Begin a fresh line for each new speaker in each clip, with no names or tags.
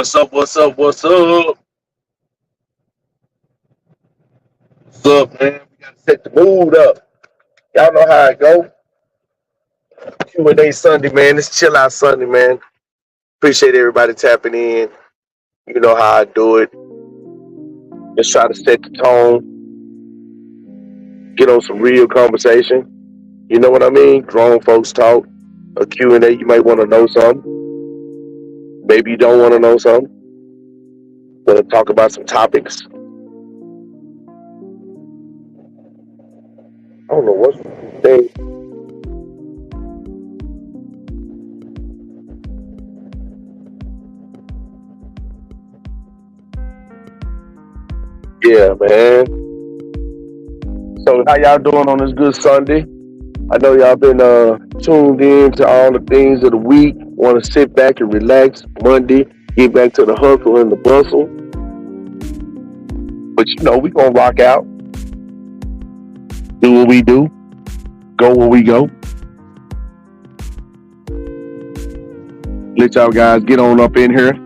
What's up? What's up? What's up? What's up, man? We gotta set the mood up. Y'all know how it go. Q&A Sunday, man. It's chill out Sunday, man. Appreciate everybody tapping in. You know how I do it. Just try to set the tone, get on some real conversation. You know what I mean? Grown folks talk. A Q&A, you might want to know something. Maybe you don't want to know something. Want to talk about some topics. I don't know what's the thing. Yeah, man. So how y'all doing on this good Sunday? I know y'all been tuned in to all the things of the week. Want to sit back and relax Monday, get back to the hustle and the bustle. But you know, we gonna rock out, do what we do, go where we go. Let y'all guys get on up in here.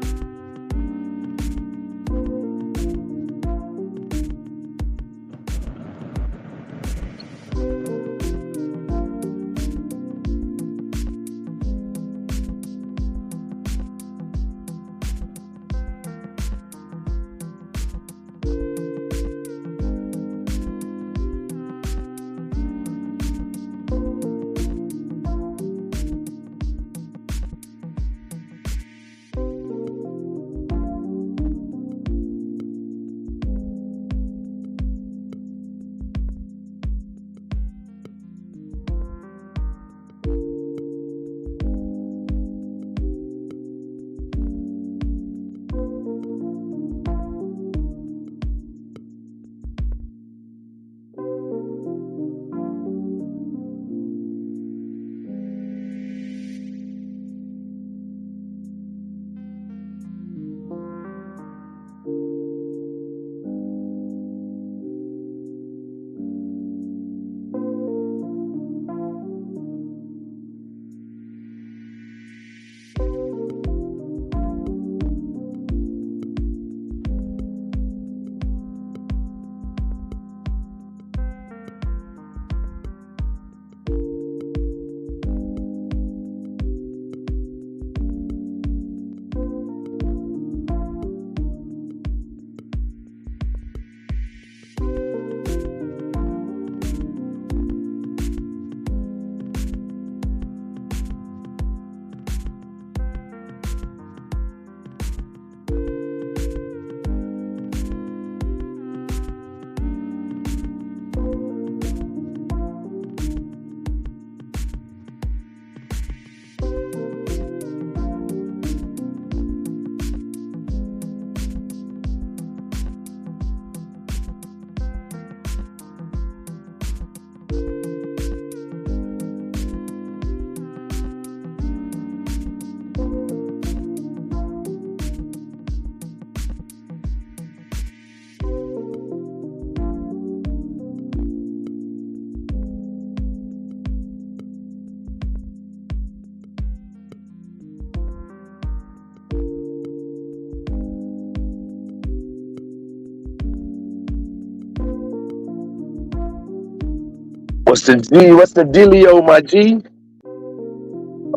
What's the G? What's the dealio, my G?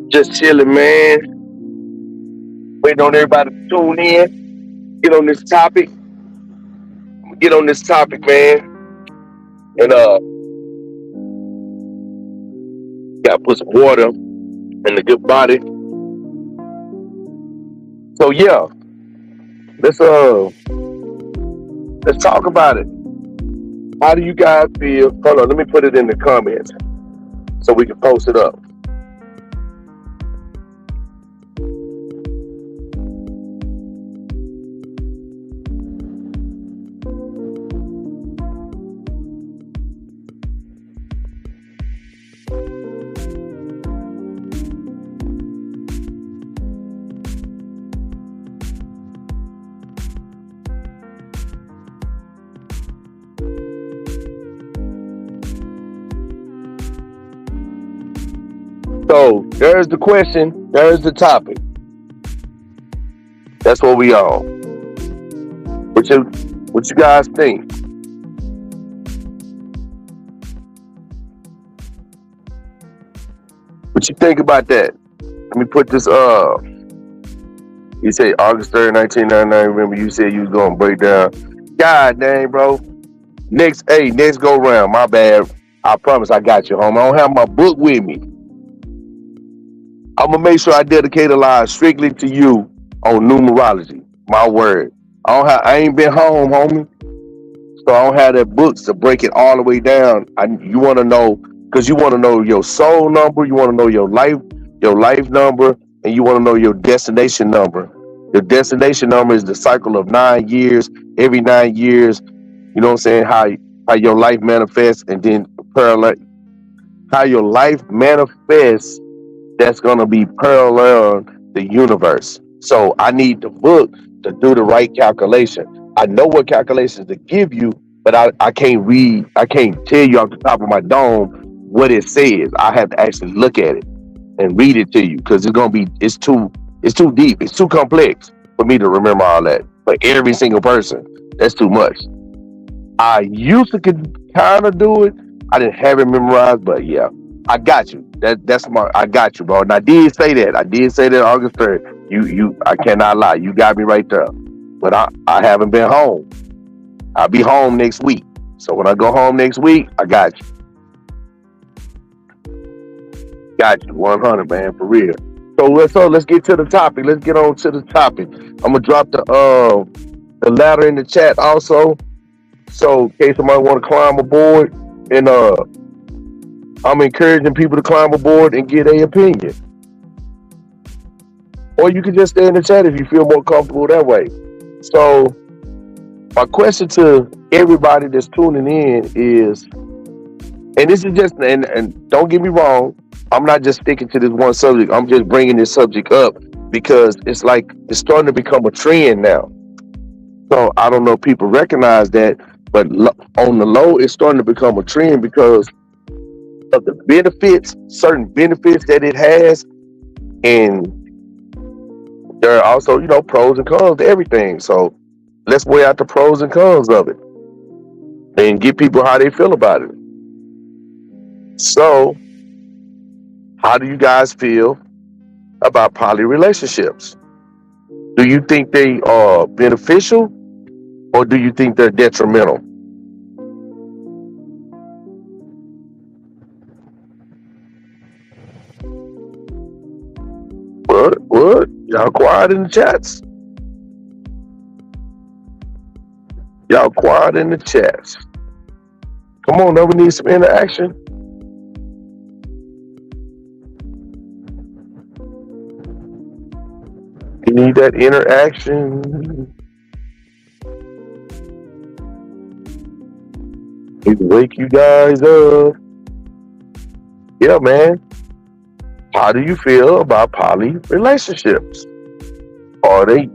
Just chilling, man. Waiting on everybody to tune in. Get on this topic. Get on this topic, man. And gotta put some water in the good body. So yeah, let's let's talk about it. How do you guys feel? Hold on, let me put it in the comments so we can post it up. So there's the question, there's the topic. That's what we on. What you guys think? What you think about that? Let me put this. You say August 3rd, 1999. Remember, you said you was gonna break down. God dang, bro. Next go round. My bad. I promise I got you, home. I don't have my book with me. I'm gonna make sure I dedicate a line strictly to you on numerology. My word. I ain't been home, homie. So I don't have that books to break it all the way down. You want to know because you want to know your soul number, you want to know your life number, and you want to know your destination number. Your destination number is the cycle of 9 years. Every 9 years, you know what I'm saying? How your life manifests, and then parallel how your life manifests. That's gonna be parallel the universe. So I need the book to do the right calculation. I know what calculations to give you, but I can't read, I can't tell you off the top of my dome what it says. I have to actually look at it and read it to you because it's too deep, it's too complex for me to remember all that. For every single person, that's too much. I used to could kind of do it. I didn't have it memorized, but yeah, I got you. That's my. I got you, bro. And I did say that. I did say that August 3rd. I cannot lie. You got me right there. But I haven't been home. I'll be home next week. So when I go home next week, I got you. Got you. 100, man, for real. So let's get to the topic. Let's get on to the topic. I'm gonna drop the ladder in the chat also. So in case somebody want to climb aboard, and I'm encouraging people to climb aboard and get a opinion. Or you can just stay in the chat if you feel more comfortable that way. So my question to everybody that's tuning in is, and this is just, and don't get me wrong, I'm not just sticking to this one subject. I'm just bringing this subject up because it's like it's starting to become a trend now. So I don't know if people recognize that, but on the low, it's starting to become a trend because of the benefits, certain benefits that it has, and there are also, pros and cons to everything. So let's weigh out the pros and cons of it and get people how they feel about it. So, how do you guys feel about poly relationships? Do you think they are beneficial or do you think they're detrimental? What? What? Y'all quiet in the chats. Y'all quiet in the chats. Come on, now we need some interaction. You need that interaction. Need to wake you guys up. Yeah, man. How do you feel about poly relationships? Are they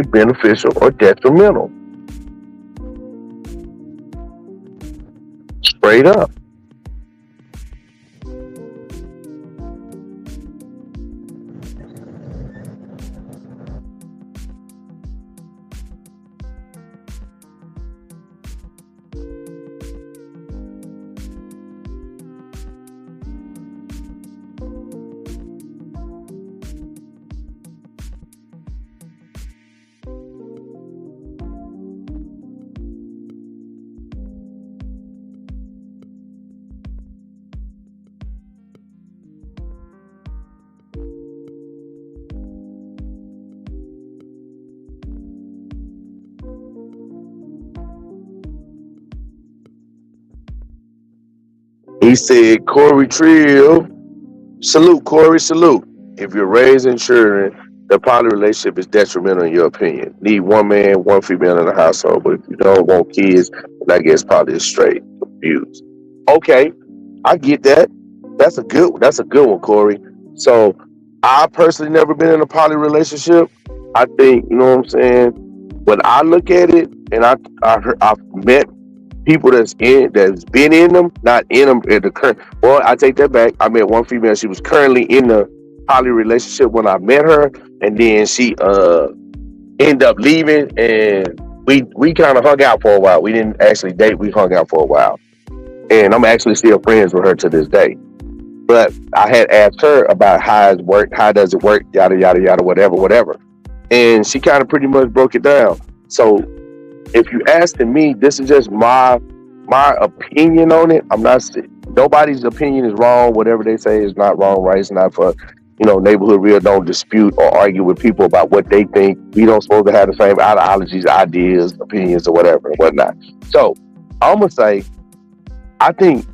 beneficial or detrimental? Straight up. He said, Corey Trill, salute, Corey, salute. If you're raising children, the poly relationship is detrimental in your opinion. Need one man, one female in the household, but if you don't want kids, then I guess poly is straight. Confused. Okay, I get that. That's a good one, Corey. So I personally never been in a poly relationship. I think, you know what I'm saying? When I look at it, and I've met people that's been in them, not in them at the current. Well, I take that back. I met one female. She was currently in the poly relationship when I met her, and then End up leaving, and we kind of hung out for a while. We didn't actually date. We hung out for a while, and I'm actually still friends with her to this day. But I had asked her about how it worked, how does it work, yada yada yada, whatever, whatever, and she kind of pretty much broke it down. So if you asking me, this is just my opinion on it. I'm not nobody's opinion is wrong. Whatever they say is not wrong, right? It's not for neighborhood real. Don't dispute or argue with people about what they think. We don't supposed to have the same ideologies, ideas, opinions, or whatever and whatnot. So I'm gonna say, I think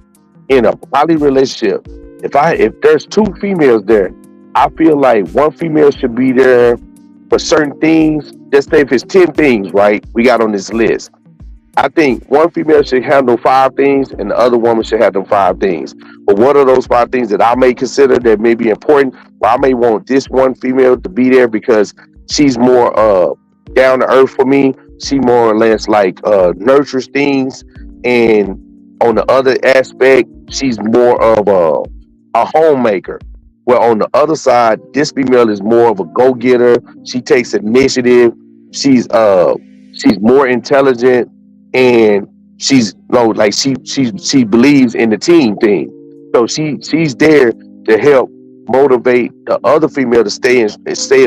in a poly relationship, if there's two females there, I feel like one female should be there for certain things. Let's say if it's 10 things, right? We got on this list. I think one female should handle five things and the other woman should handle five things. But what are those five things that I may consider that may be important? Well, I may want this one female to be there because she's more down to earth for me. She more or less like nurtures things, and on the other aspect, she's more of a homemaker. Well, on the other side, this female is more of a go getter. She takes initiative. She's she's more intelligent, and she's no like she believes in the team thing. So she's there to help motivate the other female to stay in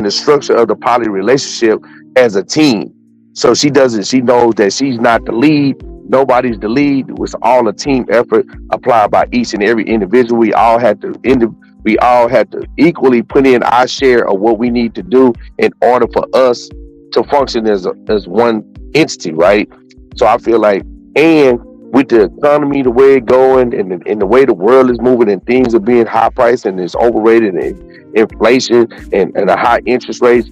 the structure of the poly relationship as a team. So she doesn't. She knows that she's not the lead. Nobody's the lead. It was all a team effort applied by each and every individual. We all had to equally put in our share of what we need to do in order for us to function as one entity, right? So I feel like, and with the economy the way it's going, and the way the world is moving, and things are being high priced and it's overrated, and inflation and the high interest rates,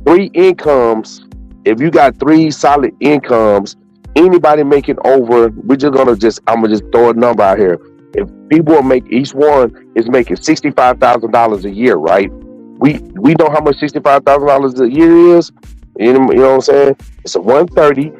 three incomes. If you got three solid incomes, anybody making over, I'm gonna just throw a number out here. If people make each one is making $65,000 a year, right? We know how much $65,000 a year is. You know what I'm saying? It's a 130,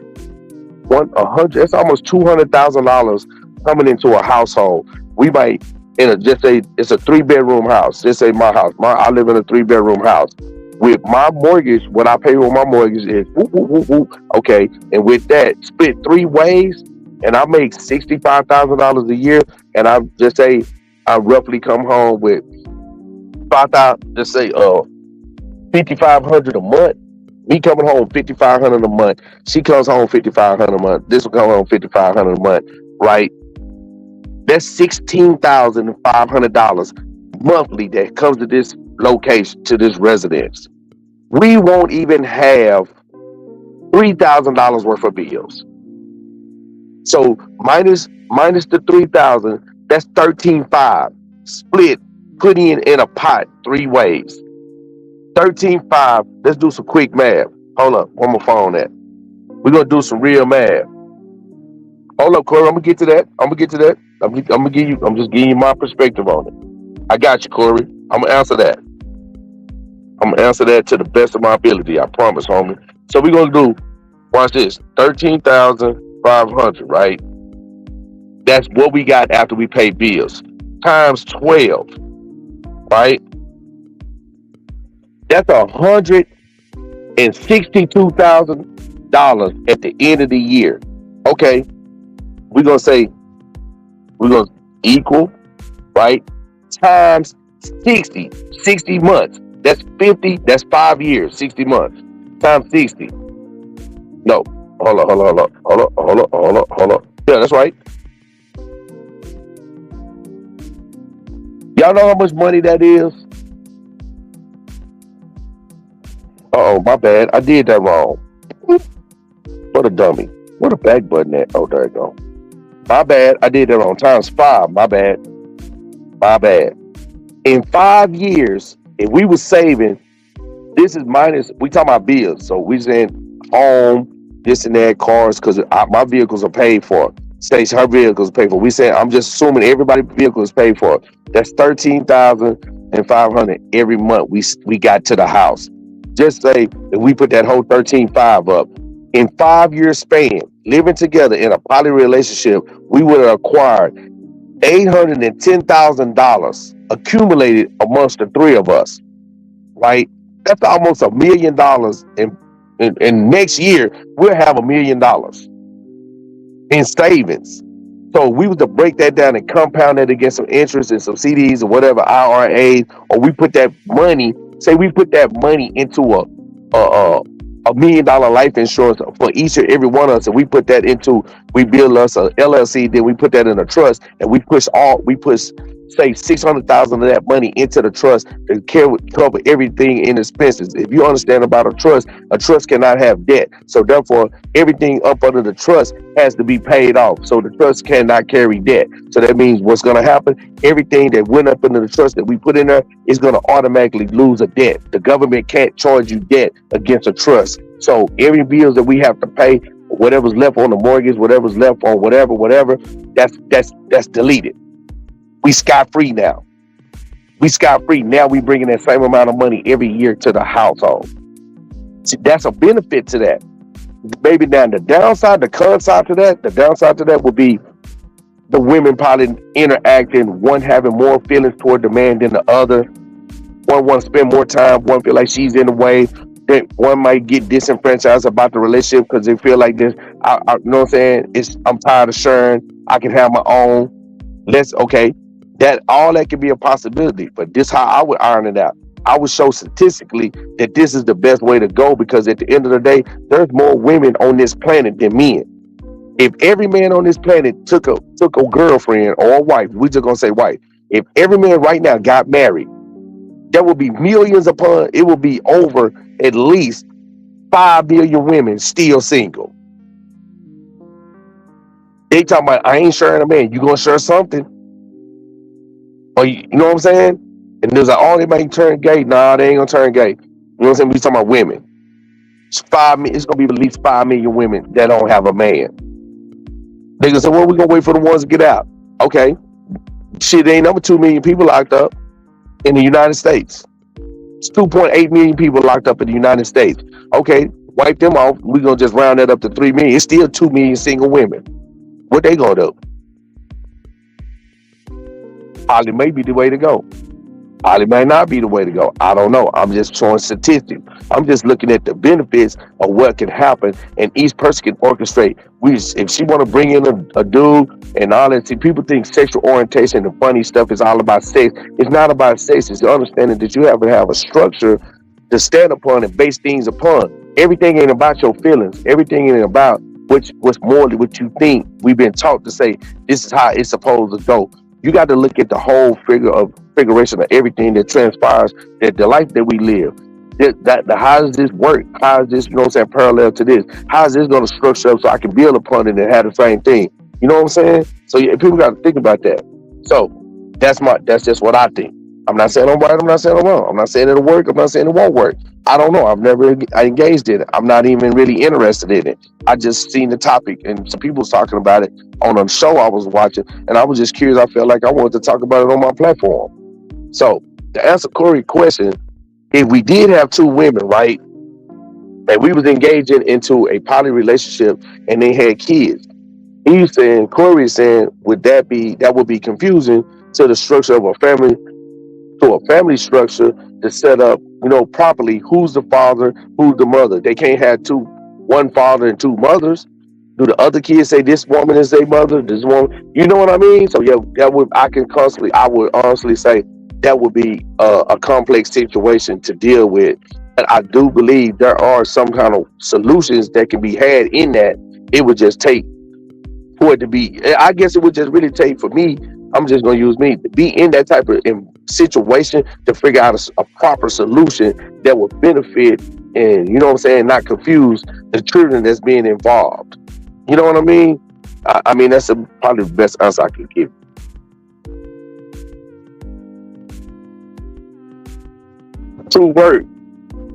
100. It's almost $200,000 coming into a household. We might just say it's a 3-bedroom house. Just say my house. I live in a 3-bedroom house. With my mortgage, what I pay with my mortgage is okay. And with that, split three ways, and I make $65,000 a year, and I just say I roughly come home with 5,000. Just say 5,500 a month. Me coming home 5,500 a month. She comes home 5,500 a month. This will come home 5,500 a month, right? That's $16,500 monthly that comes to this location, to this residence. We won't even have $3,000 worth of bills. So minus the 3,000, that's 13,500 split, put in a pot three ways. 13,500. Let's do some quick math. Hold up, one more phone at. We're gonna do some real math. Hold up, Corey. I'm gonna get to that. I'm just giving you my perspective on it. I got you, Corey. I'm gonna answer that. I'm gonna answer that to the best of my ability. I promise, homie. So we're gonna do. Watch this. 13,500. Right. That's what we got after we pay bills. Times 12. Right. That's $162,000 at the end of the year. Okay. We're gonna say we're gonna equal, right? Times 60 months. That's 50. That's 5 years. 60 months times 60. No, hold on. Yeah, that's right. Y'all know how much money that is? My bad. I did that wrong. What a dummy. What a back button at? Oh, there you go. My bad. I did that wrong. Times 5. My bad. In 5 years, if we were saving, this is minus, we talking about bills. So we saying home, this and that, cars, because my vehicles are paid for. Stacy, her vehicles are paid for. We saying, I'm just assuming everybody's vehicle is paid for. That's 13,500 every month we got to the house. Just say if we put that whole 13,500 up, in 5 years span, living together in a poly relationship, we would have acquired $810,000 accumulated amongst the three of us, right? That's almost $1 million in And next year we'll have $1 million in savings. So we was to break that down and compound it against some interest and some CDs or whatever IRAs, or we put that money, say we put that money into a $1 million life insurance for each and every one of us, and we put that into, we build us a LLC, then we put that in a trust, and we push say 600,000 of that money into the trust to cover everything in expenses. If you understand about a trust cannot have debt, so therefore everything up under the trust has to be paid off. So the trust cannot carry debt. So that means what's going to happen? Everything that went up into the trust that we put in there is going to automatically lose a debt. The government can't charge you debt against a trust. So every bills that we have to pay, whatever's left on the mortgage, whatever's left on whatever, that's deleted. We scot free now. We scot free now. We bringing that same amount of money every year to the household. See, that's a benefit to that. Maybe now the downside, the con side to that, the downside to that would be the women probably interacting, one having more feelings toward the man than the other. One want to spend more time, one feel like she's in the way. Then one might get disenfranchised about the relationship because they feel like this. You know what I'm saying? I'm tired of sharing. I can have my own. Okay. That all that can be a possibility, but this how I would iron it out. I would show statistically that this is the best way to go, because at the end of the day, there's more women on this planet than men. If every man on this planet took a girlfriend or a wife, we just gonna say wife. If every man right now got married, there will be millions upon. It will be over at least 5 million women still single. They talking about, I ain't sharing a man. You gonna share something? Or you know what I'm saying? And there's like, oh, they might turn gay. Nah, they ain't gonna turn gay. You know what I'm saying? We talking about women. It's gonna be at least 5 million women that don't have a man. They gonna say, well, we gonna wait for the ones to get out. Okay. Shit, there ain't number 2 million people locked up in the United States. It's 2.8 million people locked up in the United States. Okay, wipe them off. We gonna just round that up to 3 million. It's still 2 million single women. What they gonna do? Poly may be the way to go. Poly may not be the way to go. I don't know. I'm just showing statistics. I'm just looking at the benefits of what can happen, and each person can orchestrate. If she want to bring in a dude and all that, see, people think sexual orientation and funny stuff is all about sex. It's not about sex. It's the understanding that you have to have a structure to stand upon and base things upon. Everything ain't about your feelings. Everything ain't about what's morally what you think. We've been taught to say this is how it's supposed to go. You got to look at the whole figuration of everything that transpires, that the life that we live. How does this work? How is this, you know what I'm saying, parallel to this? How is this going to structure up so I can build upon it and have the same thing? You know what I'm saying? So yeah, people got to think about that. So that's just what I think. I'm not saying I'm right. I'm not saying I'm wrong. I'm not saying it'll work. I'm not saying it won't work. I don't know. I've never engaged in it. I'm not even really interested in it. I just seen the topic and some people was talking about it on a show I was watching, and I was just curious. I felt like I wanted to talk about it on my platform. So to answer Corey's question, if we did have 2 women, right, and we was engaging into a poly relationship and they had kids, Corey is saying, that would be confusing to the structure of a family, to a family structure to set up, properly who's the father, who's the mother. They can't have one father and 2 mothers. Do the other kids say this woman is their mother? This woman, you know what I mean? So yeah, I would honestly say that would be a complex situation to deal with. But I do believe there are some kind of solutions that can be had in that. It would just take for it to be, I guess it would just really take for me, I'm just going to use me, to be in that type of situation to figure out a proper solution that would benefit and, you know what I'm saying, not confuse the children that's being involved. You know what I mean? I mean, that's probably the best answer I can give. True word.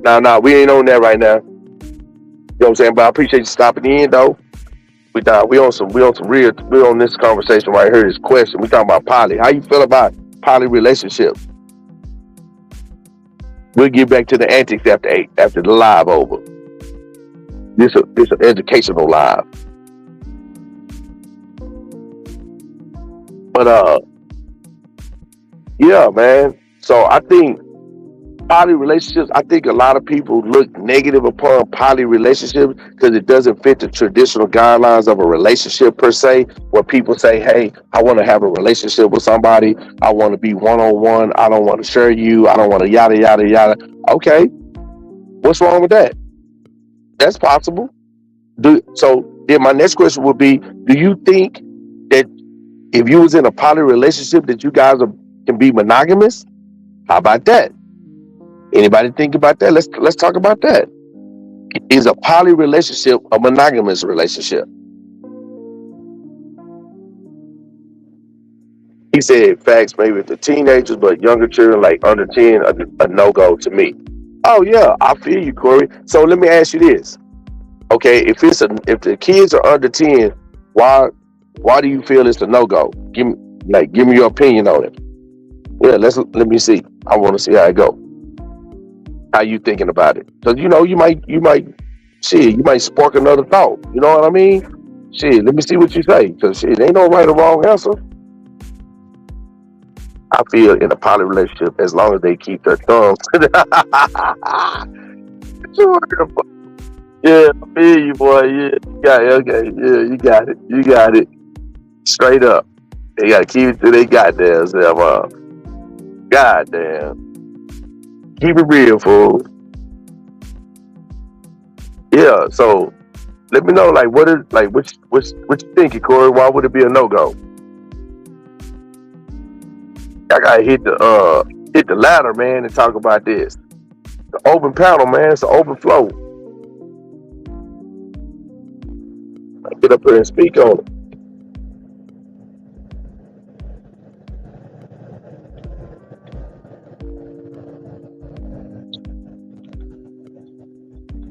Nah, we ain't on that right now. You know what I'm saying? But I appreciate you stopping in, though. We on this conversation right here. This question we talking about poly. How you feel about poly relationships? We'll get back to the antics after 8, after the live over. This an educational live. But yeah, man. So I think Poly relationships, I think a lot of people look negative upon poly relationships because it doesn't fit the traditional guidelines of a relationship per se, where people say, hey, I want to have a relationship with somebody. I want to be one on one. I don't want to share you. I don't want to yada, yada, yada. Okay, what's wrong with that? That's possible. So then my next question would be, do you think that if you was in a poly relationship that you guys can be monogamous? How about that? Anybody think about that? Let's talk about that. Is a poly relationship a monogamous relationship? He said facts maybe with the teenagers, but younger children like under 10 a no go to me. Oh yeah, I feel you, Corey. So let me ask you this. Okay, if the kids are under 10, why why do you feel it's a no go? Give me your opinion on it. Yeah, let me see. I want to see how it go. How you thinking about it? Because you might spark another thought. You know what I mean? Shit, let me see what you say. Because shit, ain't no right or wrong answer. I feel in a poly relationship as long as they keep their thumbs. Yeah, I feel you, boy. Yeah, you got it. Okay, yeah, you got it. You got it. Straight up. They gotta keep it to their goddamn self. Goddamn. Keep it real, fool. Yeah. So let me know, like, what you thinking, Corey? Why would it be a no go? I gotta hit the ladder, man, and talk about this. The open panel, man. It's an open flow. Get up here and speak on it.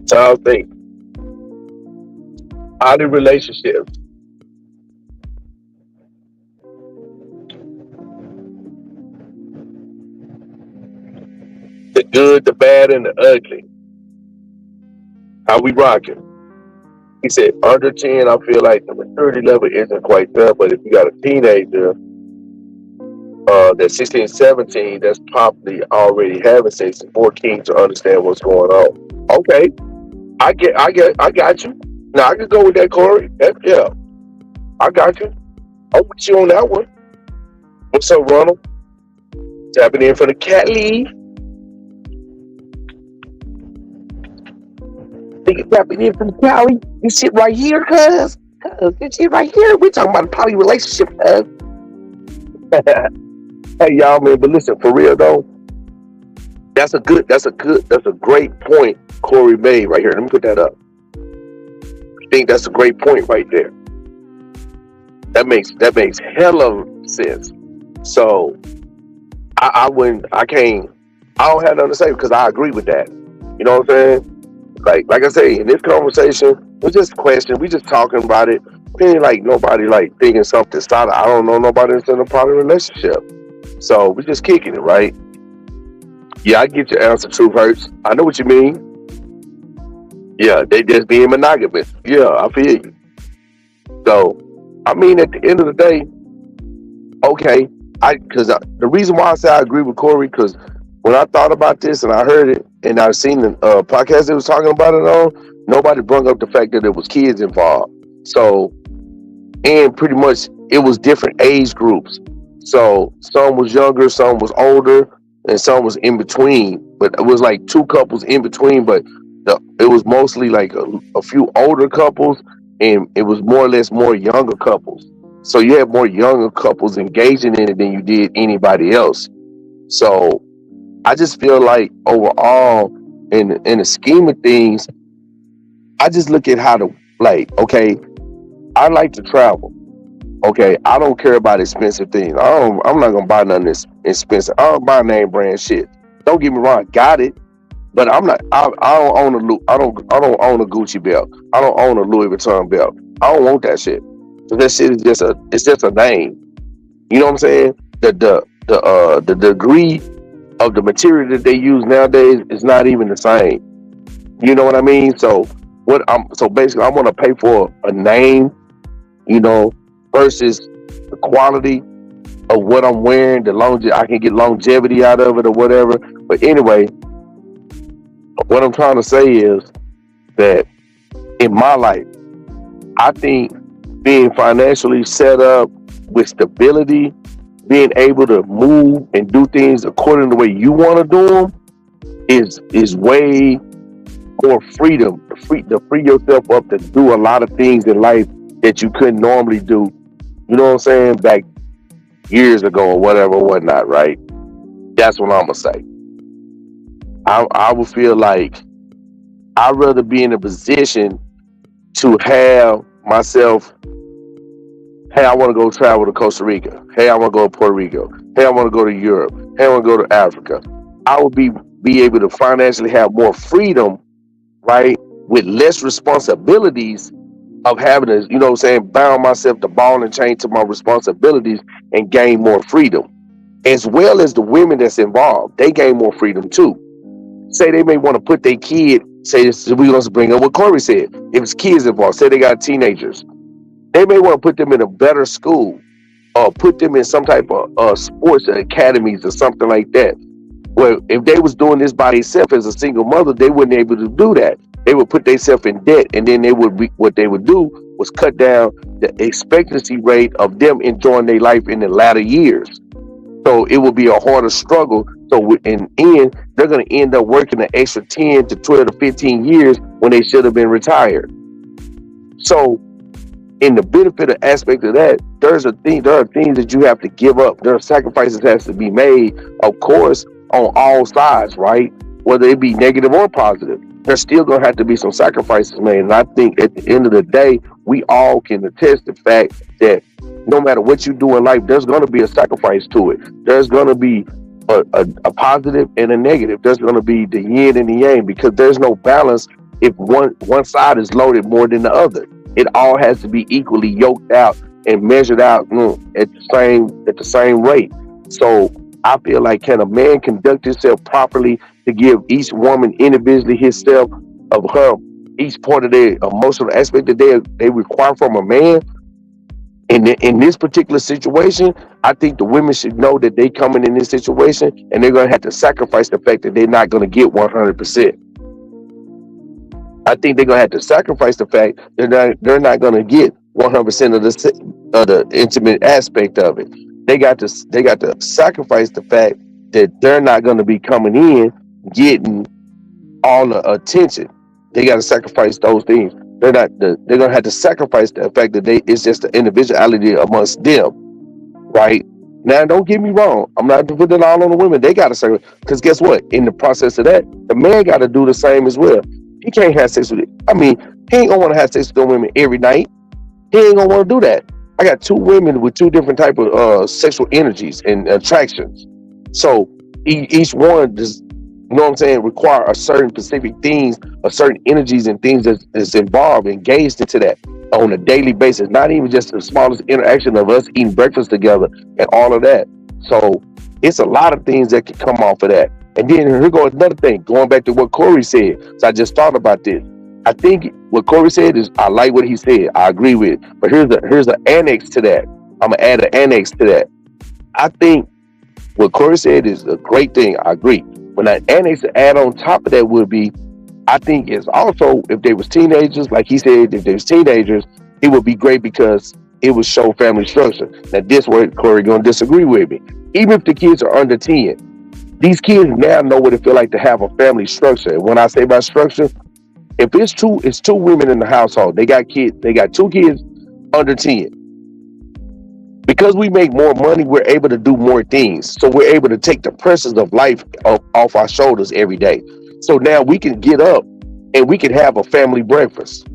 So I think how the relationships, the good, the bad, and the ugly. How we rocking? He said under 10, I feel like the maturity level isn't quite there, but if you got a teenager that's 16, 17, that's probably already having sex and 14 to understand what's going on. Okay, I got you. Now I can go with that, Corey. Yeah, I got you. I'm with you on that one. What's up, Ronald? Tapping in for the cat lead. Think you tapping in from Cali? You sit right here, cuz. Cuz, you sit right here. We talking about a poly relationship, cuz. Hey, y'all, man. But listen, for real though, that's a great point Corey made right here. Let me put that up. I think that's a great point right there. That makes hella sense. So I wouldn't, I can't, I don't have nothing to say because I agree with that. You know what I'm saying? Like I say, in this conversation, we just question, we just talking about it. We ain't like nobody like thinking something solid. I don't know nobody that's in a poly relationship. So we just kicking it, right? Yeah, I get your answer, Truth Hurts. I know what you mean. Yeah, they just being monogamous. Yeah, I feel you. So, I mean, at the end of the day, okay, the reason why I say I agree with Corey, because when I thought about this and I heard it and I seen the podcast they was talking about it on, nobody brought up the fact that there was kids involved. So, and pretty much it was different age groups. So some was younger, some was older, and some was in between. But it was like two couples in between. But it was mostly like a few older couples, and it was more or less more younger couples. So you had more younger couples engaging in it than you did anybody else. So I just feel like overall, in the scheme of things, I just look at how to like. Okay, I like to travel. Okay, I don't care about expensive things. I'm not gonna buy nothing that's expensive. I don't buy name brand shit. Don't get me wrong, got it, but I'm not. I don't own I don't own a Gucci belt. I don't own a Louis Vuitton belt. I don't want that shit. So that shit is just a name. You know what I'm saying? The degree of the material that they use nowadays is not even the same. You know what I mean? So basically I want to pay for a name, you know, versus the quality of what I'm wearing, I can get longevity out of it or whatever. But anyway, What I'm trying to say is that in my life, I think being financially set up with stability, being able to move and do things according to the way you want to do them is way more freedom to free yourself up to do a lot of things in life that you couldn't normally do. You know what I'm saying? Back years ago or whatever, whatnot. Right? That's what I'm gonna say. I would feel like I'd rather be in a position to have myself. Hey, I want to go travel to Costa Rica. Hey, I want to go to Puerto Rico. Hey, I want to go to Europe. Hey, I want to go to Africa. I would be able to financially have more freedom, right, with less responsibilities of having to, you know what I'm saying, bound myself to ball and chain to my responsibilities and gain more freedom. As well as the women that's involved, they gain more freedom too. Say they may want to put their kid, say this, we going to bring up what Corey said. If it's kids involved, say they got teenagers, they may want to put them in a better school or put them in some type of sports academies or something like that. Well, if they was doing this by themselves as a single mother, they wouldn't be able to do that. They would put themselves in debt, and then they would be, what they would do was cut down the expectancy rate of them enjoying their life in the latter years. So it will be a harder struggle. So in the end, they're going to end up working an extra 10 to 12 to 15 years when they should have been retired. So in the benefit of aspect of that, there are things that you have to give up. There are sacrifices that has to be made, of course, on all sides, right? Whether it be negative or positive, there's still gonna have to be some sacrifices made. And I think at the end of the day, we all can attest the fact that no matter what you do in life, there's gonna be a sacrifice to it. There's gonna be a positive and a negative. There's gonna be the yin and the yang because there's no balance if one side is loaded more than the other. It all has to be equally yoked out and measured out at the same rate. So I feel like can a man conduct himself properly to give each woman individually himself of her each part of their emotional aspect that they require from a man in this particular situation. I think the women should know that they coming in this situation and they're gonna have to sacrifice the fact that they're not gonna get 100%. I think they're gonna have to sacrifice the fact that they're not gonna get 100% of the intimate aspect of it. They got to sacrifice the fact that they're not gonna be coming in getting all the attention. They got to sacrifice those things. They're gonna have to sacrifice the fact that it's just the individuality amongst them, right? Now, don't get me wrong. I'm not putting it all on the women. They got to say, because guess what? In the process of that, the man got to do the same as well. He can't have sex with it. I mean, he ain't gonna want to have sex with the women every night. He ain't gonna want to do that. I got two women with two different type of sexual energies and attractions. So each one does, you know what I'm saying, require a certain specific things, a certain energies and things that's involved, engaged into that on a daily basis. Not even just the smallest interaction of us eating breakfast together and all of that. So it's a lot of things that can come off of that. And then here goes another thing, going back to what Corey said. So I just thought about this. I think what Corey said is I like what he said. I agree with it. But here's an annex to that. I'm gonna add an annex to that. I think what Corey said is a great thing. I agree. When an annex to add on top of that would be, I think is also if they was teenagers, like he said, if they was teenagers, it would be great because it would show family structure. Now this where Corey gonna disagree with me. Even if the kids are under 10, these kids now know what it feel like to have a family structure. And when I say about structure, if it's two women in the household, they got kids, they got two kids under 10. Because we make more money, we're able to do more things. So we're able to take the pressures of life off our shoulders every day. So now we can get up and we can have a family breakfast.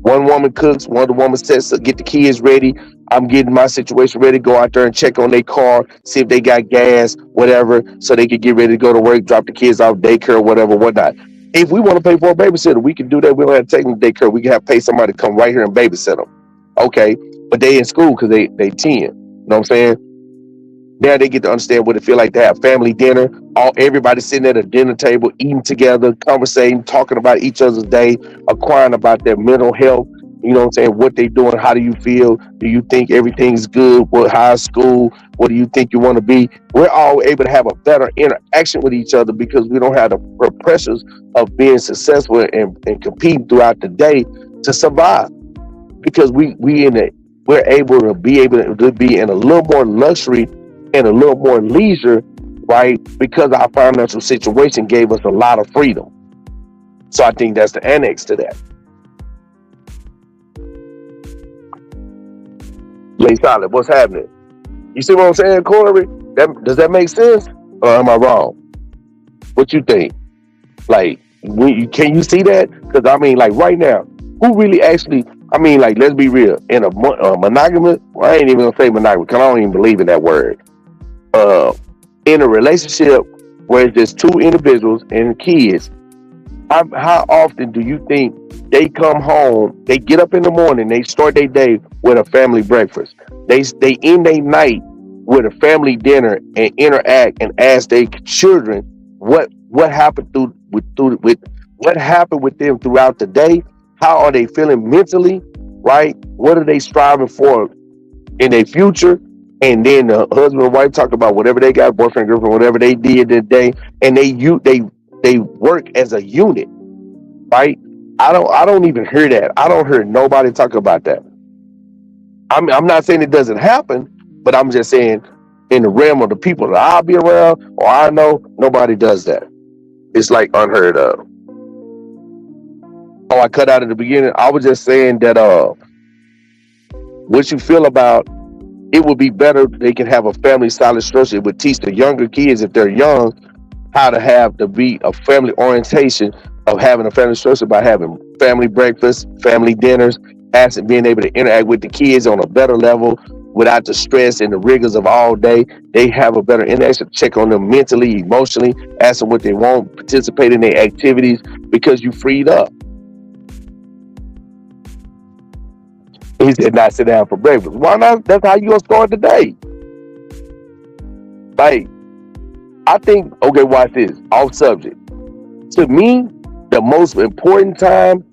One woman cooks, one of the woman sets get the kids ready. I'm getting my situation ready, go out there and check on their car, see if they got gas, whatever, so they can get ready to go to work, drop the kids off daycare, whatever, whatnot. If we want to pay for a babysitter, we can do that. We don't have to take them to daycare. We can have pay somebody to come right here and babysit them. Okay, but they in school because they 10. You know what I'm saying? Now they get to understand what it feel like to have family dinner. Everybody sitting at a dinner table, eating together, conversating, talking about each other's day, acquiring about their mental health. You know what I'm saying? What they doing? How do you feel? Do you think everything's good? What high school? What do you think you want to be? We're all able to have a better interaction with each other because we don't have the pressures of being successful and competing throughout the day to survive. Because we're able to be in a little more luxury and a little more leisure, right? Because our financial situation gave us a lot of freedom. So I think that's the annex to that. Lay solid. What's happening? You see what I'm saying, Corey? Does that make sense? Or am I wrong? What you think? Like, can you see that? Because I mean, like right now, who really actually? I mean, like, let's be real. In a monogamous, well, I ain't even gonna say monogamous because I don't even believe in that word. Uh, in a relationship where it's just two individuals and kids, how often do you think they come home, they get up in the morning, they start their day with a family breakfast, they end their night with a family dinner and interact and ask their children what happened with what happened with them throughout the day, how are they feeling mentally, right? What are they striving for in their future? And then the husband and wife talk about whatever they got, boyfriend, girlfriend, whatever they did that day, and they work as a unit, right? I don't even hear that. I don't hear nobody talk about that. I'm not saying it doesn't happen, but I'm just saying in the realm of the people that I'll be around or I know, nobody does that. It's like unheard of. Oh, I cut out at the beginning. I was just saying that what you feel about it would be better if they can have a family solid structure. It would teach the younger kids if they're young how to have to be a family orientation of having a family structure by having family breakfast, family dinners, asking being able to interact with the kids on a better level without the stress and the rigors of all day. They have a better interaction, check on them mentally, emotionally, ask them what they want, participate in their activities because you freed up. He said not sit down for breakfast. Why not? That's how you gonna start the day. Like, I think, okay, watch this, off subject. To me, the most important time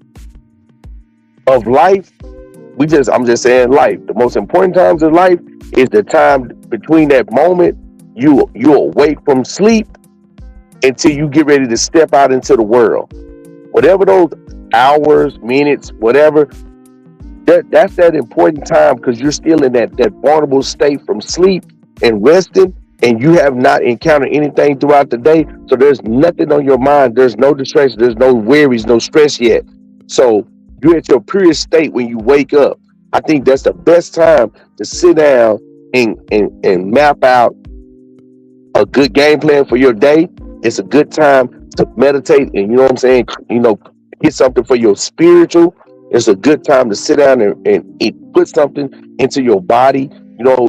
of life, I'm just saying life. The most important times of life is the time between that moment you awake from sleep until you get ready to step out into the world. Whatever those hours, minutes, whatever, that's that important time because you're still in that vulnerable state from sleep and resting, and you have not encountered anything throughout the day. So there's nothing on your mind. There's no distraction. There's no worries, no stress yet. So you're at your purest state when you wake up. I think that's the best time to sit down and map out a good game plan for your day. It's a good time to meditate and, you know what I'm saying, get something for your spiritual. It's a good time to sit down and put something into your body,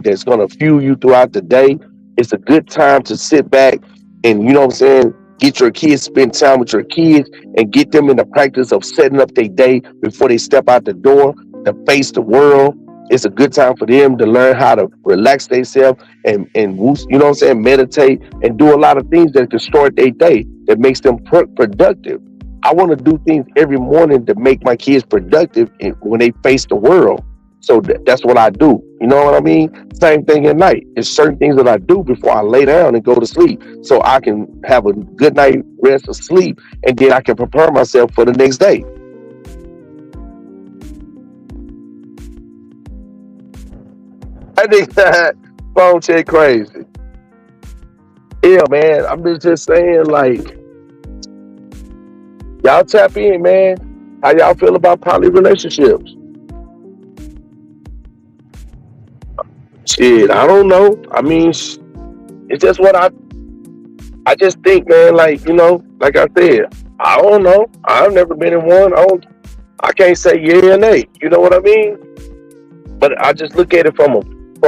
that's going to fuel you throughout the day. It's a good time to sit back and, you know what I'm saying, get your kids, spend time with your kids and get them in the practice of setting up their day before they step out the door to face the world. It's a good time for them to learn how to relax themselves and you know what I'm saying, meditate and do a lot of things that can start their day that makes them productive. I want to do things every morning to make my kids productive when they face the world. So that's what I do. You know what I mean? Same thing at night. There's certain things that I do before I lay down and go to sleep so I can have a good night rest of sleep and then I can prepare myself for the next day. I think that phone check crazy. Yeah, man. I'm just saying, like, y'all tap in, man. How y'all feel about poly relationships? Shit, I don't know. I mean, it's just what I just think, man. Like, like I said, I don't know. I've never been in one. I can't say yeah or nay. You know what I mean? But I just look at it from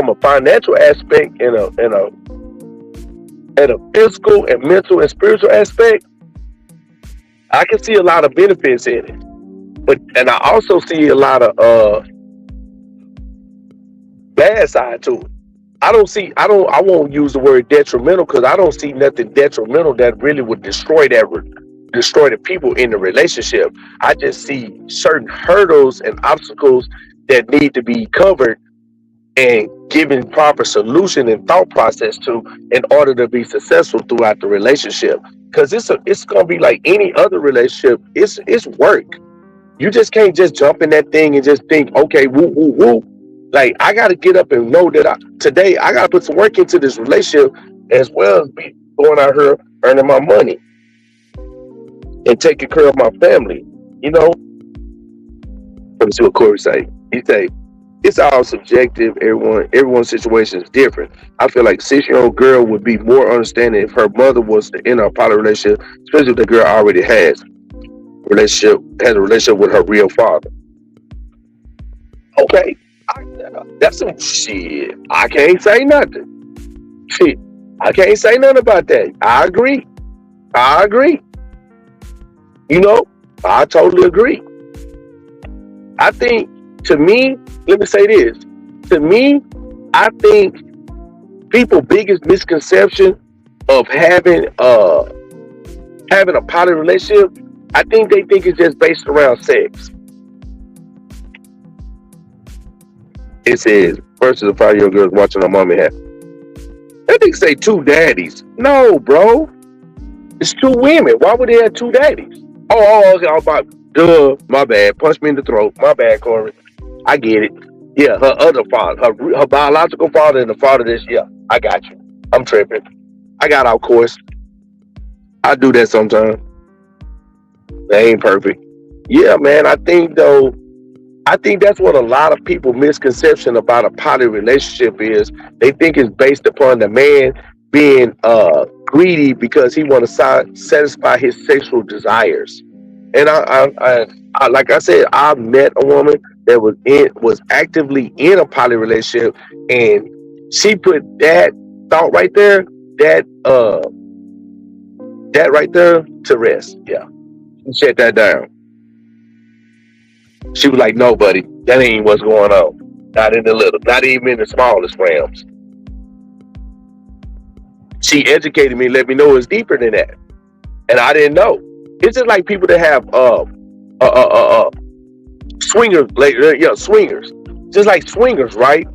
a financial aspect and a physical and mental and spiritual aspect. I can see a lot of benefits in it, and I also see a lot of bad side to it. I won't use the word detrimental because I don't see nothing detrimental that really would destroy destroy the people in the relationship. I just see certain hurdles and obstacles that need to be covered and given proper solution and thought process to in order to be successful throughout the relationship. Because it's gonna be like any other relationship. It's work. You just can't just jump in that thing and just think, okay, woo woo woo. Like I got to get up and know that today I got to put some work into this relationship as well as be going out here earning my money and taking care of my family. You know, let me see what Corey say. He say it's all subjective. Everyone's situation is different. I feel like 6-year-old girl would be more understanding if her mother was in a poly relationship, especially if the girl already has a relationship with her real father. Okay, I, that's some shit. I can't say nothing. Shit, I can't say nothing about that. I agree. I agree. You know, I totally agree. I think, to me, let me say this. To me, I think people's biggest misconception of having a poly relationship, I think they think it's just based around sex. It says versus a 5-year-old girl watching her mommy have. That nigga say two daddies. No, bro. It's two women. Why would they have two daddies? Okay. I was about, duh, my bad. Punch me in the throat. My bad, Corey. I get it. Yeah, her other father, her biological father and the father this, yeah, I got you. I'm tripping. I got out course. I do that sometimes. They ain't perfect. Yeah, man, I think that's what a lot of people misconception about a poly relationship is. They think it's based upon the man being greedy because he want to satisfy his sexual desires. And I like I said, I met a woman that was actively in a poly relationship, and she put that thought right there, that right there to rest. Yeah, she shut that down. She was like, "No, buddy, that ain't what's going on. Not in the little, not even in the smallest realms." She educated me, let me know it's deeper than that, and I didn't know. It's just like people that have swingers, like yeah, swingers, just like swingers, right?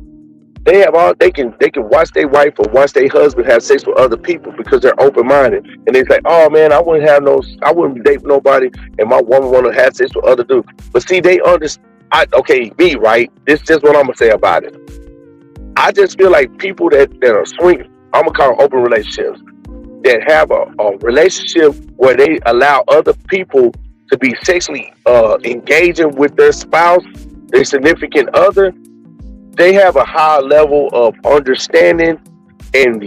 They can watch their wife or watch their husband have sex with other people because they're open minded, and they say, "Oh man, I wouldn't date nobody, and my woman want to have sex with other dudes." But see, they understand. Okay, me right. This is just what I'm gonna say about it. I just feel like people that are swingers, I'm gonna call them open relationships, that have a relationship where they allow other people to be sexually engaging with their spouse, their significant other. They have a high level of understanding and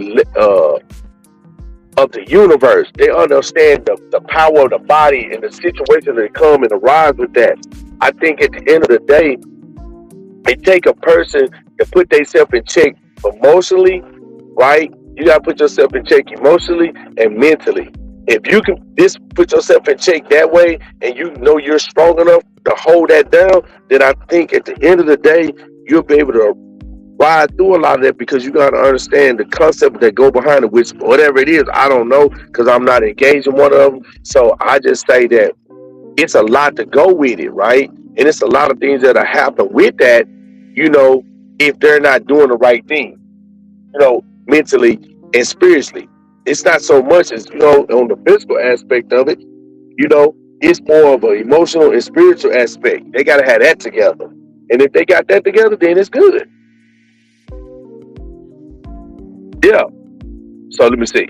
of the universe. They understand the power of the body and the situation that come and arise with that. I think at the end of the day, it take a person to put themselves in check emotionally, right? You gotta put yourself in check emotionally and mentally. If you can just put yourself in check that way, and you know you're strong enough to hold that down, then I think at the end of the day, you'll be able to ride through a lot of that, because you got to understand the concept that go behind it, which whatever it is, I don't know, because I'm not engaged in one of them. So I just say that it's a lot to go with it, right? And it's a lot of things that happen with that, if they're not doing the right thing, mentally and spiritually. It's not so much as, on the physical aspect of it, it's more of an emotional and spiritual aspect. They got to have that together. And if they got that together, then it's good. Yeah. So let me see.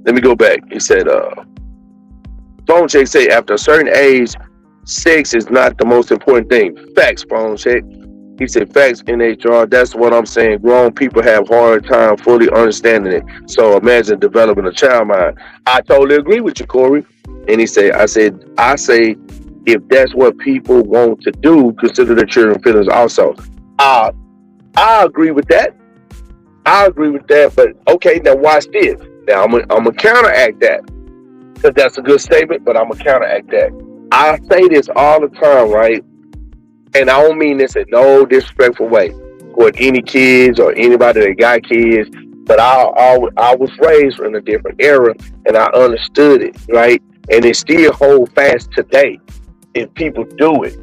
Let me go back. He said, phone check say after a certain age, sex is not the most important thing. Facts, phone check. He said, facts in HR. That's what I'm saying. Grown people have hard time fully understanding it. So imagine developing a child mind. I totally agree with you, Corey. And he said, I say, if that's what people want to do, consider their children's feelings also. I agree with that. I agree with that. But okay, now watch this. Now I'm gonna counteract that, because that's a good statement. But I'm gonna counteract that. I say this all the time, right? And I don't mean this in no disrespectful way toward any kids or anybody that got kids. But I was raised in a different era, and I understood it, right? and it still hold fast today if people do it.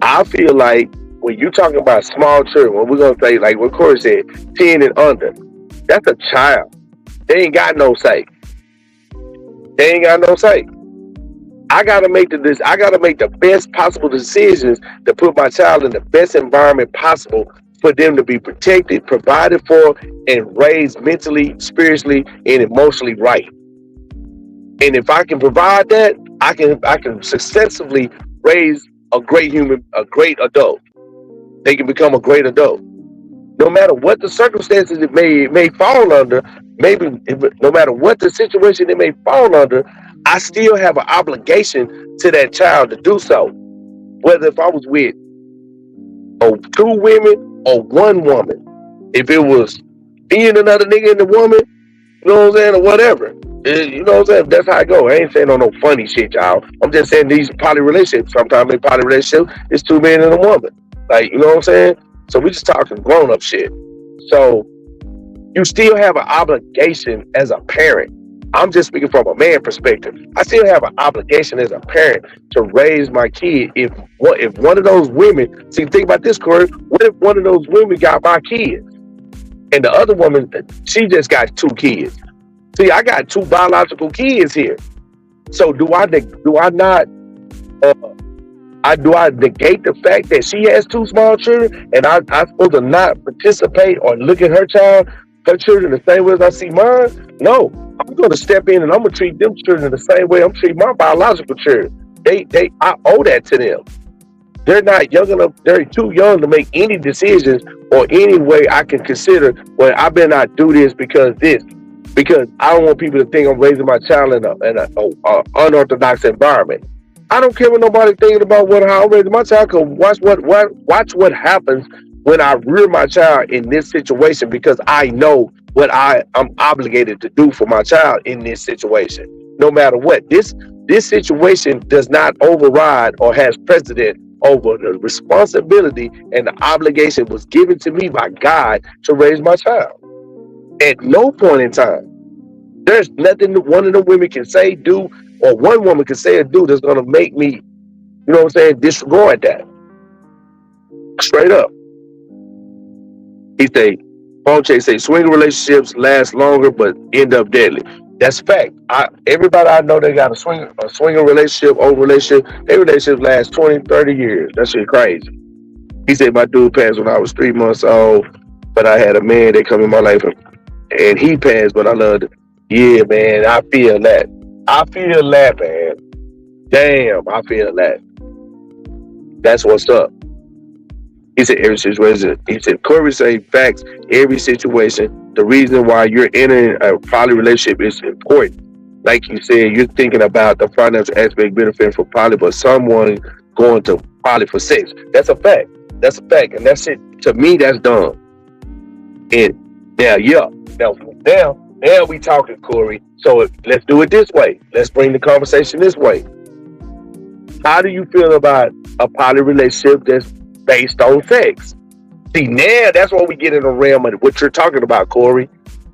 I feel like when you talking about small children, when we're gonna say like what Corey said, 10 and under, that's a child. They ain't got no say. They ain't got no say. I gotta make I gotta make the best possible decisions to put my child in the best environment possible for them to be protected, provided for, and raised mentally, spiritually, and emotionally right. And if I can provide that, I can successfully raise a great adult. They can become a great adult. No matter what the circumstances it may fall under, maybe no matter what the situation it may fall under, I still have an obligation to that child to do so. Whether if I was with two women or one woman, if it was me and another nigga and the woman, you know what I'm saying, or whatever. You know what I'm saying? That's how I go. I ain't saying no funny shit, y'all. I'm just saying these poly relationships. Sometimes in poly relationships, it's two men and a woman. Like, you know what I'm saying? So we just talking grown up shit. So you still have an obligation as a parent. I'm just speaking from a man perspective. I still have an obligation as a parent to raise my kid. If one of those women, see, think about this, Corey. What if one of those women got my kids, and the other woman, she just got two kids? See, I got two biological kids here. So do I not uh, do I negate the fact that she has two small children, and I supposed to not participate or look at her children the same way as I see mine? No, I'm going to step in and I'm going to treat them children the same way I'm treating my biological children. I owe that to them. They're not young enough. They're too young to make any decisions or any way I can consider. Well, I better not do this because this. Because I don't want people to think I'm raising my child in a unorthodox environment. I don't care what nobody thinking about how I'm raising my child. Cause watch what happens when I rear my child in this situation, because I know what I'm obligated to do for my child in this situation. No matter what, this situation does not override or has precedent over the responsibility and the obligation was given to me by God to raise my child. At no point in time, there's nothing that one of the women can say, do, or one woman can say or do that's going to make me, you know what I'm saying, disregard that. Straight up. He say, Ponche say, swinger relationships last longer but end up deadly. That's fact. Everybody I know that got a swinger relationship, old relationship, their relationship lasts 20, 30 years. That shit crazy. He said, my dude passed when I was 3 months old, but I had a man that come in my life and he passed, but I loved it. Yeah, man, I feel that. I feel that, man. Damn, I feel that. That's what's up. He said every situation. He said Corey say facts. Every situation. The reason why you're entering a poly relationship is important. Like you said, you're thinking about the financial aspect benefiting for poly, but someone going to poly for sex. That's a fact. That's a fact, and that's it. To me, that's dumb. And now we talking, Corey. So let's do it this way. Let's bring the conversation this way. How do you feel about a poly relationship that's based on sex? See, now that's where we get in the realm of what you're talking about, Corey.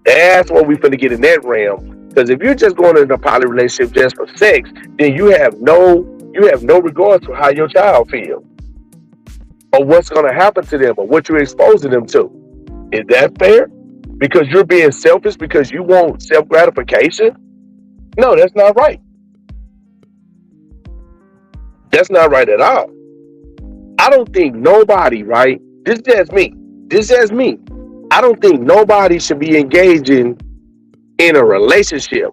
That's where we finna get in that realm. Because if you're just going into a poly relationship just for sex, then you have no regard for how your child feels, or what's gonna happen to them, or what you're exposing them to. Is that fair? Because you're being selfish because you want self-gratification? No, that's not right. That's not right at all. I don't think nobody, right? This is just me. I don't think nobody should be engaging in a relationship.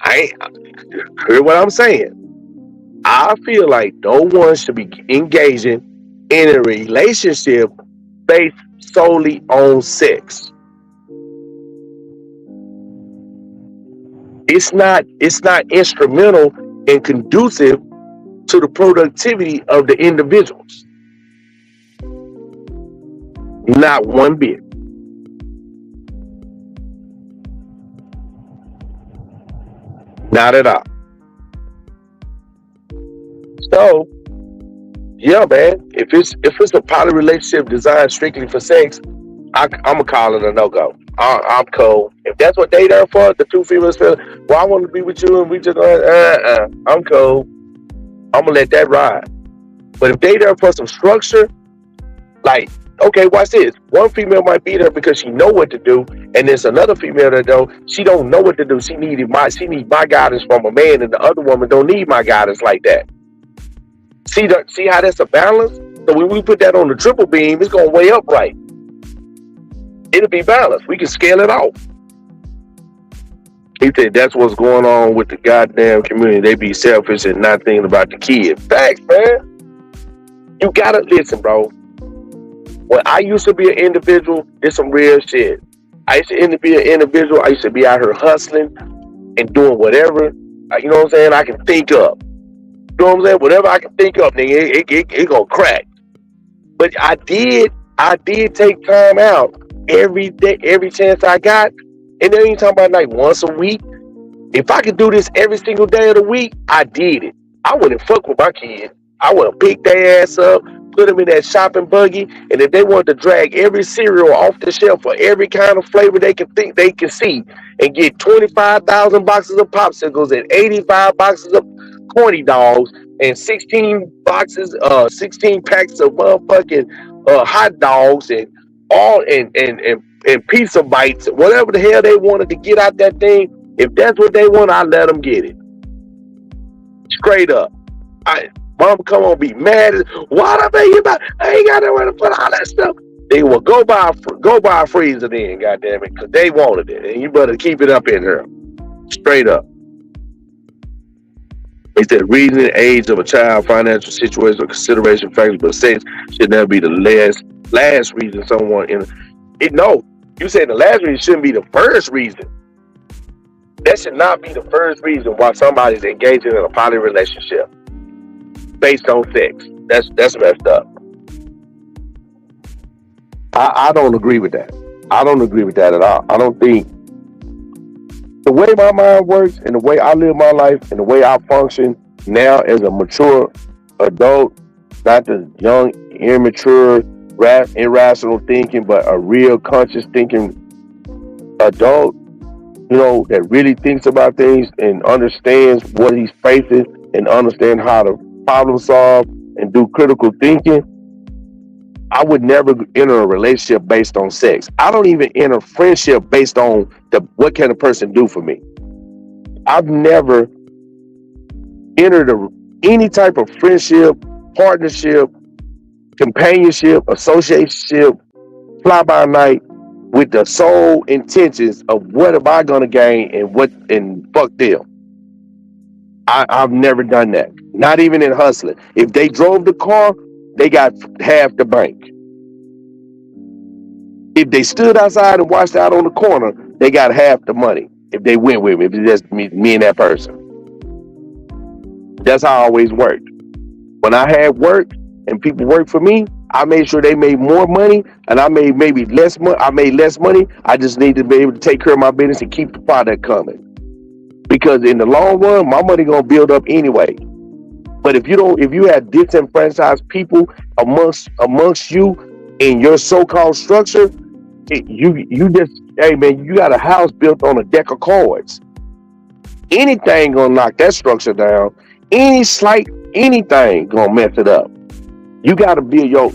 Hear what I'm saying? I feel like no one should be engaging in a relationship based solely on sex. It's not instrumental and conducive to the productivity of the individuals. Not one bit. Not at all. So, yeah, man. If it's a poly relationship designed strictly for sex, I'm gonna call it a no go. I'm cold. If that's what they there for, the two females feel, well, I want to be with you and we just, I'm cold. I'm gonna let that ride. But if they there for some structure, like, okay, watch this. One female might be there because she know what to do, and there's another female that don't. She don't know what to do. She need my guidance from a man, and the other woman don't need my guidance like that. See how that's a balance. So when we put that on the triple beam, it's gonna weigh up right. It'll be balanced. We can scale it off. He said that's what's going on with the goddamn community. They be selfish and not thinking about the kid. Facts, man. You gotta listen, bro. When I used to be an individual, it's some real shit. I used to be an individual. I used to be out here hustling and doing whatever, you know what I'm saying, I can think of. You know what I'm saying? Whatever I can think of, nigga, it gonna crack. But I did take time out every day, every chance I got. And then you talking about like once a week. If I could do this every single day of the week, I did it. I wouldn't fuck with my kids. I would pick their ass up, put them in that shopping buggy, and if they wanted to drag every cereal off the shelf for every kind of flavor they can think they can see, and get 25,000 boxes of popsicles and 85 boxes of corny dogs and 16 packs of motherfucking hot dogs and all and pizza bites, whatever the hell they wanted to get out that thing. If that's what they want, I let them get it. Straight up. Mama come on, be mad. What I pay you about? I ain't got nowhere to put all that stuff. They will go buy a freezer then, goddamn it, because they wanted it, and you better keep it up in there. Straight up. He said, reason, age of a child, financial situation, or consideration factors, but sex should never be the last reason someone in it. No, you said the last reason shouldn't be the first reason. That should not be the first reason why somebody's engaging in a poly relationship based on sex. That's messed up. I don't agree with that. I don't agree with that at all. I don't think the way my mind works and the way I live my life and the way I function now as a mature adult, not the young, immature, irrational thinking, but a real conscious thinking adult, you know, that really thinks about things and understands what he's facing and understand how to problem solve and do critical thinking. I would never enter a relationship based on sex. I don't even enter friendship based on what can a person do for me. I've never entered any type of friendship, partnership, companionship, associationship, fly by night with the sole intentions of what am I gonna gain and fuck them. I've never done that. Not even in hustling. If they drove the car, they got half the bank. If they stood outside and watched out on the corner, they got half the money. If they went with me, if it's just me and that person. That's how I always worked. When I had work and people worked for me, I made sure they made more money, and I made maybe less money. I made less money. I just need to be able to take care of my business and keep the product coming. Because in the long run, my money gonna build up anyway. But if you have disenfranchised people amongst you in your so-called structure, you just, hey man, you got a house built on a deck of cards. Anything gonna knock that structure down. Anything gonna mess it up. You gotta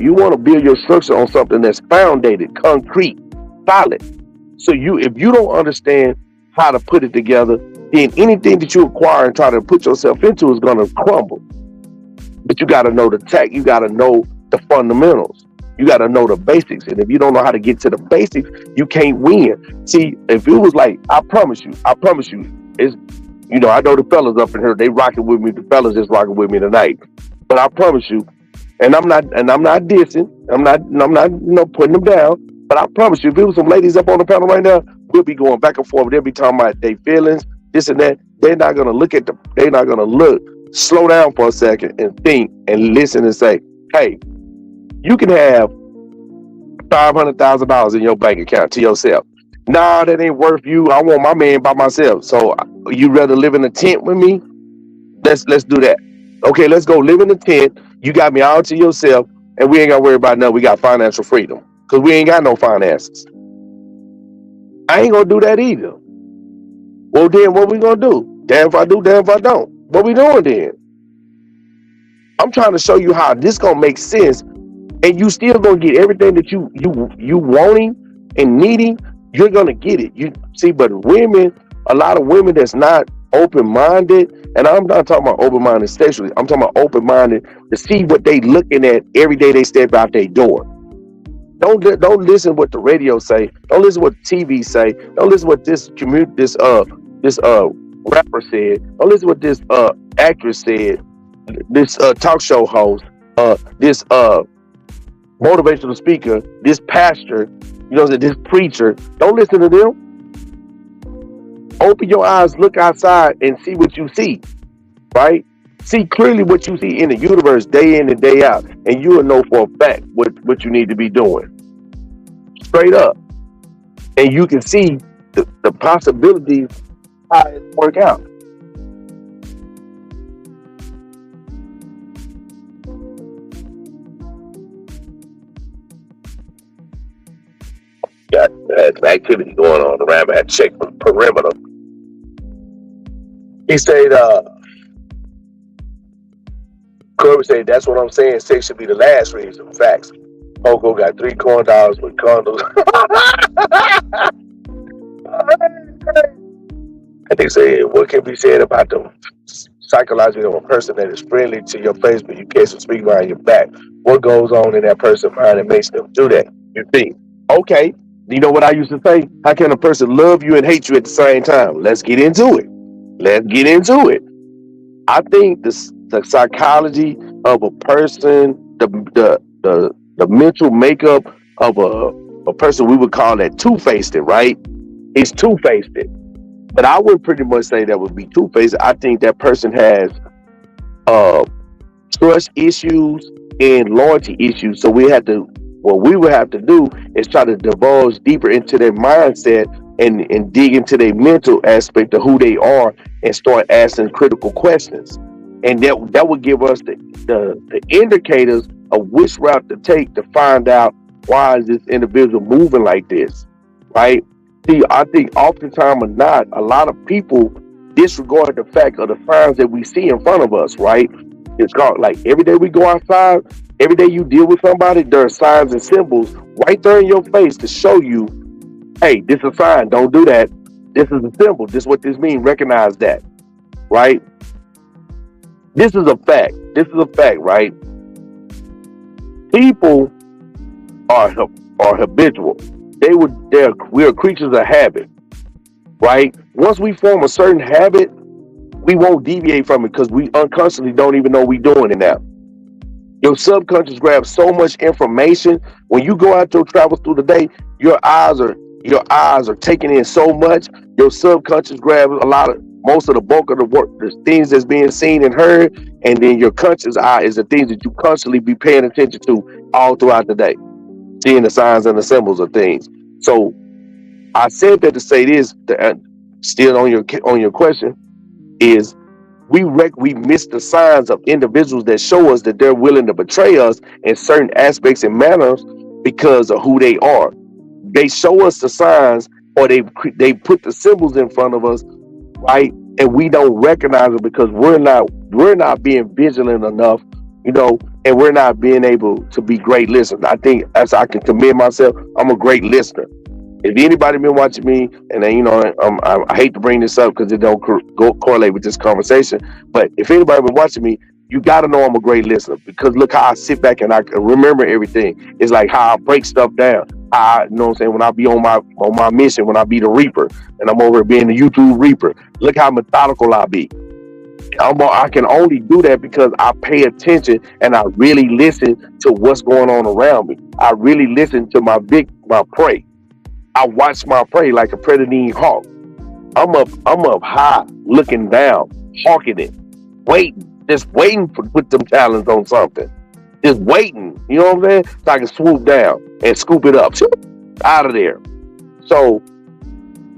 you want to build your structure on something that's founded, concrete, solid. So if you don't understand how to put it together, then anything that you acquire and try to put yourself into is gonna crumble. But you gotta know the tech, you gotta know the fundamentals. You gotta know the basics. And if you don't know how to get to the basics, you can't win. See, if it was like, I promise you, it's, you know, I know the fellas up in here, they rocking with me, the fellas just rocking with me tonight. But I promise you, and I'm not dissing, I'm not you know, putting them down, but I promise you, if there was some ladies up on the panel right now, we'll be going back and forth. They'll be talking about their feelings, this and that. They're not gonna slow down for a second and think and listen and say, hey, you can have $500,000 in your bank account to yourself. Nah, that ain't worth you. I want my man by myself. So you rather live in a tent with me? Let's do that. Okay, let's go live in a tent. You got me all to yourself, and we ain't gotta worry about nothing. We got financial freedom because we ain't got no finances. I ain't gonna do that either. Well, then what we gonna do? Damn if I do, damn if I don't. What we doing then? I'm trying to show you how this gonna make sense, and you still gonna get everything that you wanting and needing. You're gonna get it. You see, but women, a lot of women that's not open minded, and I'm not talking about open minded sexually. I'm talking about open minded to see what they looking at every day they step out their door. Don't listen what the radio say. Don't listen what the TV say. Don't listen what this rapper said. Don't listen what this actress said. This talk show host. This motivational speaker. This pastor. This preacher. Don't listen to them. Open your eyes, look outside, and see what you see. Right? See clearly what you see in the universe day in and day out, and you will know for a fact what you need to be doing. Straight up. And you can see the possibilities how it work out. Got some activity going on around. I had to check the perimeter. He said, Corey said, that's what I'm saying. Sex should be the last reason. Facts. Poco got 3 corn dogs with condoms. And they say, what can be said about the psychology of a person that is friendly to your face, but you can't speak behind your back? What goes on in that person's mind that makes them do that? You think, okay, you know what I used to say? How can a person love you and hate you at the same time? Let's get into it. I think the psychology of a person, the mental makeup of a person, we would call that two-faced, right? It's two-faced. But I would pretty much say that would be two-faced. I think that person has uh, trust issues and loyalty issues. So what we would have to do is try to divulge deeper into their mindset and dig into their mental aspect of who they are and start asking critical questions. And that would give us the indicators of which route to take to find out why is this individual moving like this, right? See, I think oftentimes or not, a lot of people disregard the fact of the signs that we see in front of us, right? It's called like every day we go outside, every day you deal with somebody, there are signs and symbols right there in your face to show you, hey, this is a sign, don't do that. This is a symbol, this is what this means, recognize that, right? This is a fact. Right? People are habitual. We are creatures of habit, right? Once we form a certain habit, we won't deviate from it because we unconsciously don't even know we're doing it now. Your subconscious grabs so much information. When you go out your travels through the day, your eyes are taking in so much. Your subconscious grabs most of the bulk of the work, the things that's being seen and heard, and then your conscious eye is the things that you constantly be paying attention to all throughout the day, seeing the signs and the symbols of things. So I said that to say this, still on your question, is we miss the signs of individuals that show us that they're willing to betray us in certain aspects and manners because of who they are. They show us the signs, or they put the symbols in front of us, right? And we don't recognize it because we're not being vigilant enough, and we're not being able to be great listeners. I think as I can commend myself, I'm a great listener. If anybody been watching me, and then I hate to bring this up because it don't correlate with this conversation, but if anybody been watching me, you got to know I'm a great listener because look how I sit back and I can remember everything. It's like how I break stuff down. You know what I'm saying? When I be on my mission, when I be the Reaper, and I'm over being the YouTube Reaper, look how methodical I be. I can only do that because I pay attention and I really listen to what's going on around me. I really listen to my prey. I watch my prey like a predating hawk. I'm up high, looking down, hawking it, just waiting to put them talons on something. Just waiting, you know what I'm saying? So I can swoop down and scoop it up, out of there. So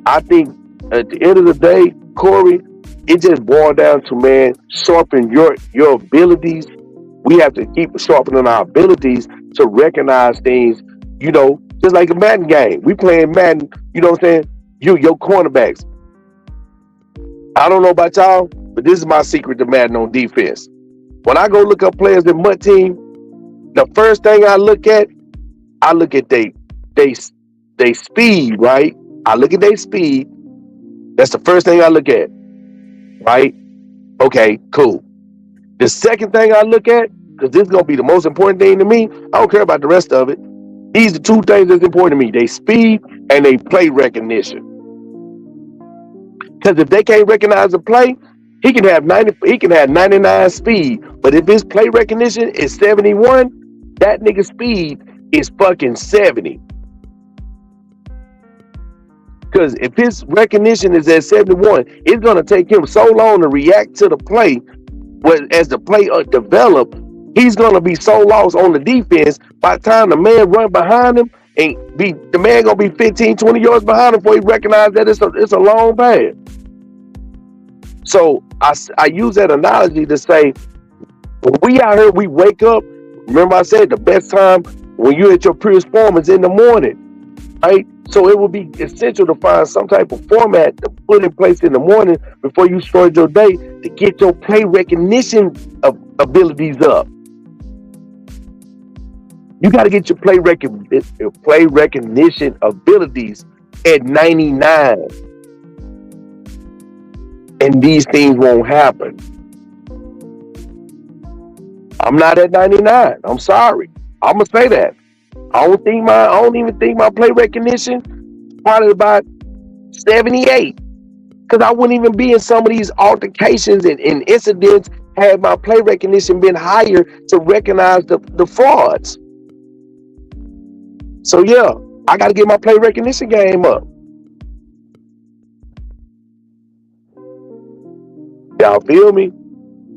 I think at the end of the day, Corey, it just boils down to, man, sharpen your abilities. We have to keep sharpening our abilities to recognize things, just like a Madden game. We playing Madden, you know what I'm saying? Your cornerbacks. I don't know about y'all, but this is my secret to Madden on defense. When I go look up players in MUT team, the first thing I look at they they speed, right? I look at their speed. That's the first thing I look at, right? Okay, cool. The second thing I look at, because this is gonna be the most important thing to me, I don't care about the rest of it. These are two things that's important to me: they speed and they play recognition. Because if they can't recognize a play, he can have 99 speed, but if his play recognition is 71, that nigga speed is fucking 70. Because if his recognition is at 71, it's gonna take him so long to react to the play. As the play develop, he's gonna be so lost on the defense. By the time the man run behind him, and the man gonna be 15, 20 yards behind him before he recognize that it's a long pass. So I use that analogy to say, when we out here, we wake up. Remember I said the best time when you're at your purest form is in the morning, right? So it will be essential to find some type of format to put in place in the morning before you start your day to get your play recognition abilities up. You got to get your play recognition abilities at 99. And these things won't happen. I'm not at 99. I'm sorry. I'm gonna say that. I don't even think my play recognition probably about 78. Because I wouldn't even be in some of these altercations and incidents had my play recognition been higher to recognize the frauds. So yeah, I gotta get my play recognition game up. Y'all feel me?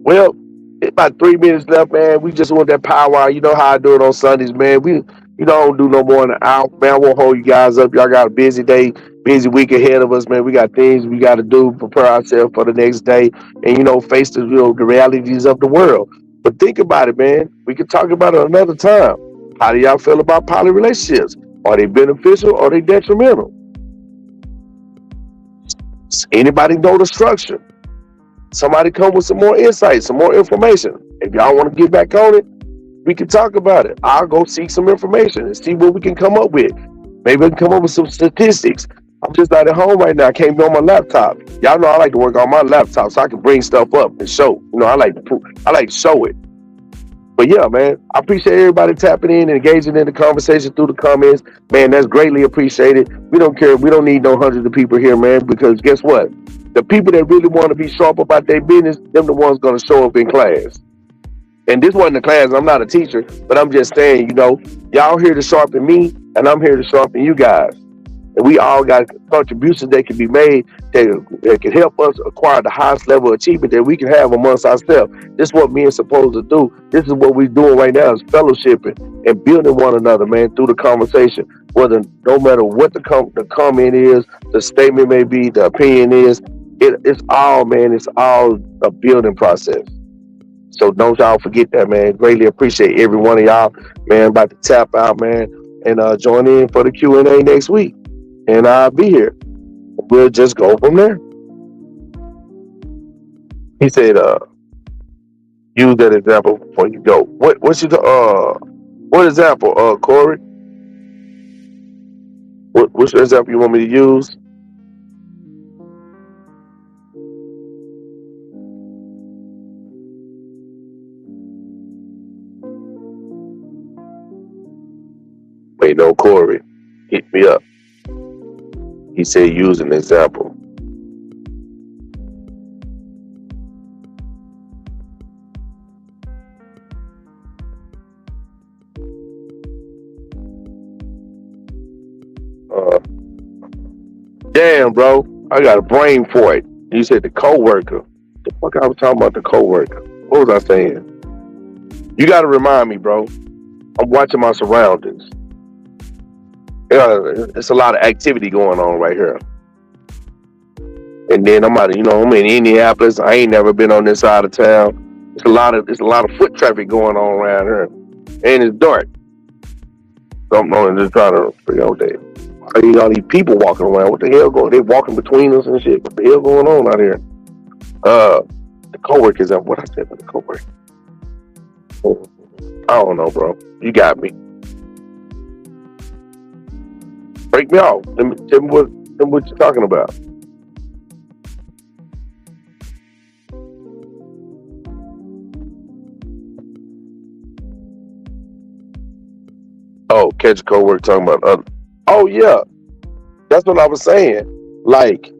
Well, it's about 3 minutes left, man. We just want that power hour. You know how I do it on Sundays, man. We don't do no more than an hour, man. I won't hold you guys up. Y'all got a busy day, busy week ahead of us, man. We got things we got to do, prepare ourselves for the next day, and face the the realities of the world. But think about it, man. We could talk about it another time. How do y'all feel about poly relationships? Are they beneficial or are they detrimental? Anybody know the structure? Somebody come with some more insight, some more information. If y'all want to get back on it, we can talk about it. I'll go seek some information and see what we can come up with. Maybe we can come up with some statistics. I'm just not at home right now. I can't be on my laptop. Y'all know I like to work on my laptop so I can bring stuff up and show. I like to show it. But yeah, man, I appreciate everybody tapping in and engaging in the conversation through the comments. Man, that's greatly appreciated. We don't care. We don't need no hundreds of people here, man, because guess what? The people that really want to be sharp about their business, them the ones going to show up in class. And this wasn't a class. I'm not a teacher, but I'm just saying, y'all here to sharpen me, and I'm here to sharpen you guys. And we all got contributions that can be made that can help us acquire the highest level of achievement that we can have amongst ourselves. This is what me and supposed to do. This is what we're doing right now is fellowshipping and building one another, man, through the conversation. No matter what the comment is, the statement may be, the opinion is, it's all a building process. So don't y'all forget that, man. Greatly appreciate every one of y'all, man. About to tap out, man, and join in for the Q&A next week. And I'll be here. We'll just go from there. He said, use that example before you go. What's your what example, Corey? What's your example you want me to use? Wait, no, Corey. Hit me up. He said use an example. Damn, bro. I got a brain for it. You said the coworker. The fuck I was talking about the coworker. What was I saying? You gotta remind me, bro. I'm watching my surroundings. It's a lot of activity going on right here. And then I'm in Indianapolis. I ain't never been on this side of town. It's a lot of foot traffic going on around here. And it's dark. So I'm just trying to figure out that. I mean, all these people walking around. What the hell going? They walking between us and shit. What the hell going on out here? The coworkers. What I said about the coworkers. I don't know, bro. You got me. Break me off. Tell me what you're talking about. Oh, catch a coworker talking about other. Oh yeah, that's what I was saying. Like,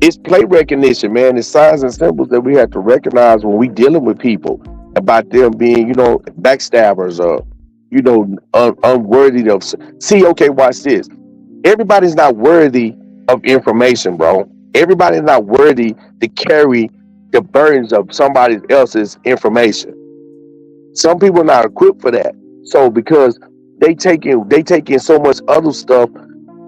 it's play recognition, man. It's signs and symbols that we have to recognize when we dealing with people about them being, backstabbers or, unworthy of. See, okay, watch this. Everybody's not worthy of information, bro. Everybody's not worthy to carry the burdens of somebody else's information. Some people are not equipped for that. So because they take in so much other stuff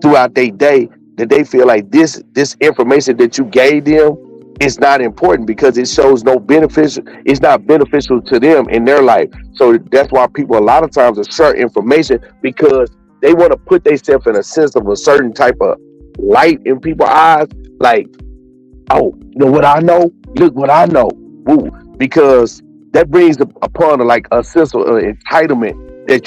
throughout their day that they feel like this information that you gave them is not important because it shows no beneficial. It's not beneficial to them in their life. So that's why people a lot of times are share information because they want to put themselves in a sense of a certain type of light in people's eyes. Like, oh, you know what I know? Look what I know. Woo. Because that brings upon like a sense of entitlement that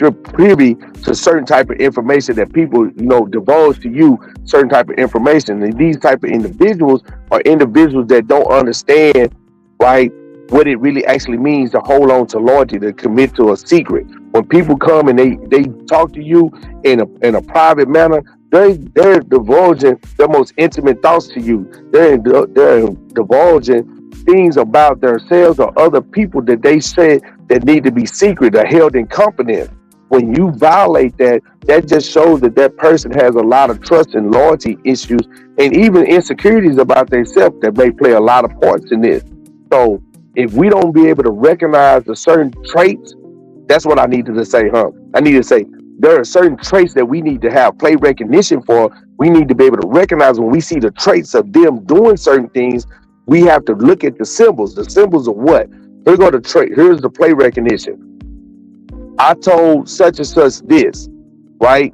you're privy to certain type of information that people divulge to you certain type of information, and these type of individuals are individuals that don't understand, right, what it really actually means to hold on to loyalty, to commit to a secret. When people come and they talk to you in a private manner, they're divulging their most intimate thoughts to you. They're divulging things about themselves or other people that they said that need to be secret or held in confidence. When you violate that, that just shows that that person has a lot of trust and loyalty issues and even insecurities about themselves that may play a lot of parts in this. So if we don't be able to recognize the certain traits, that's what I needed to say, huh? I need to say there are certain traits that we need to have play recognition for. We need to be able to recognize when we see the traits of them doing certain things. We have to look at the symbols. The symbols of what? Here go the trait. Here's the play recognition. I told such and such this, right?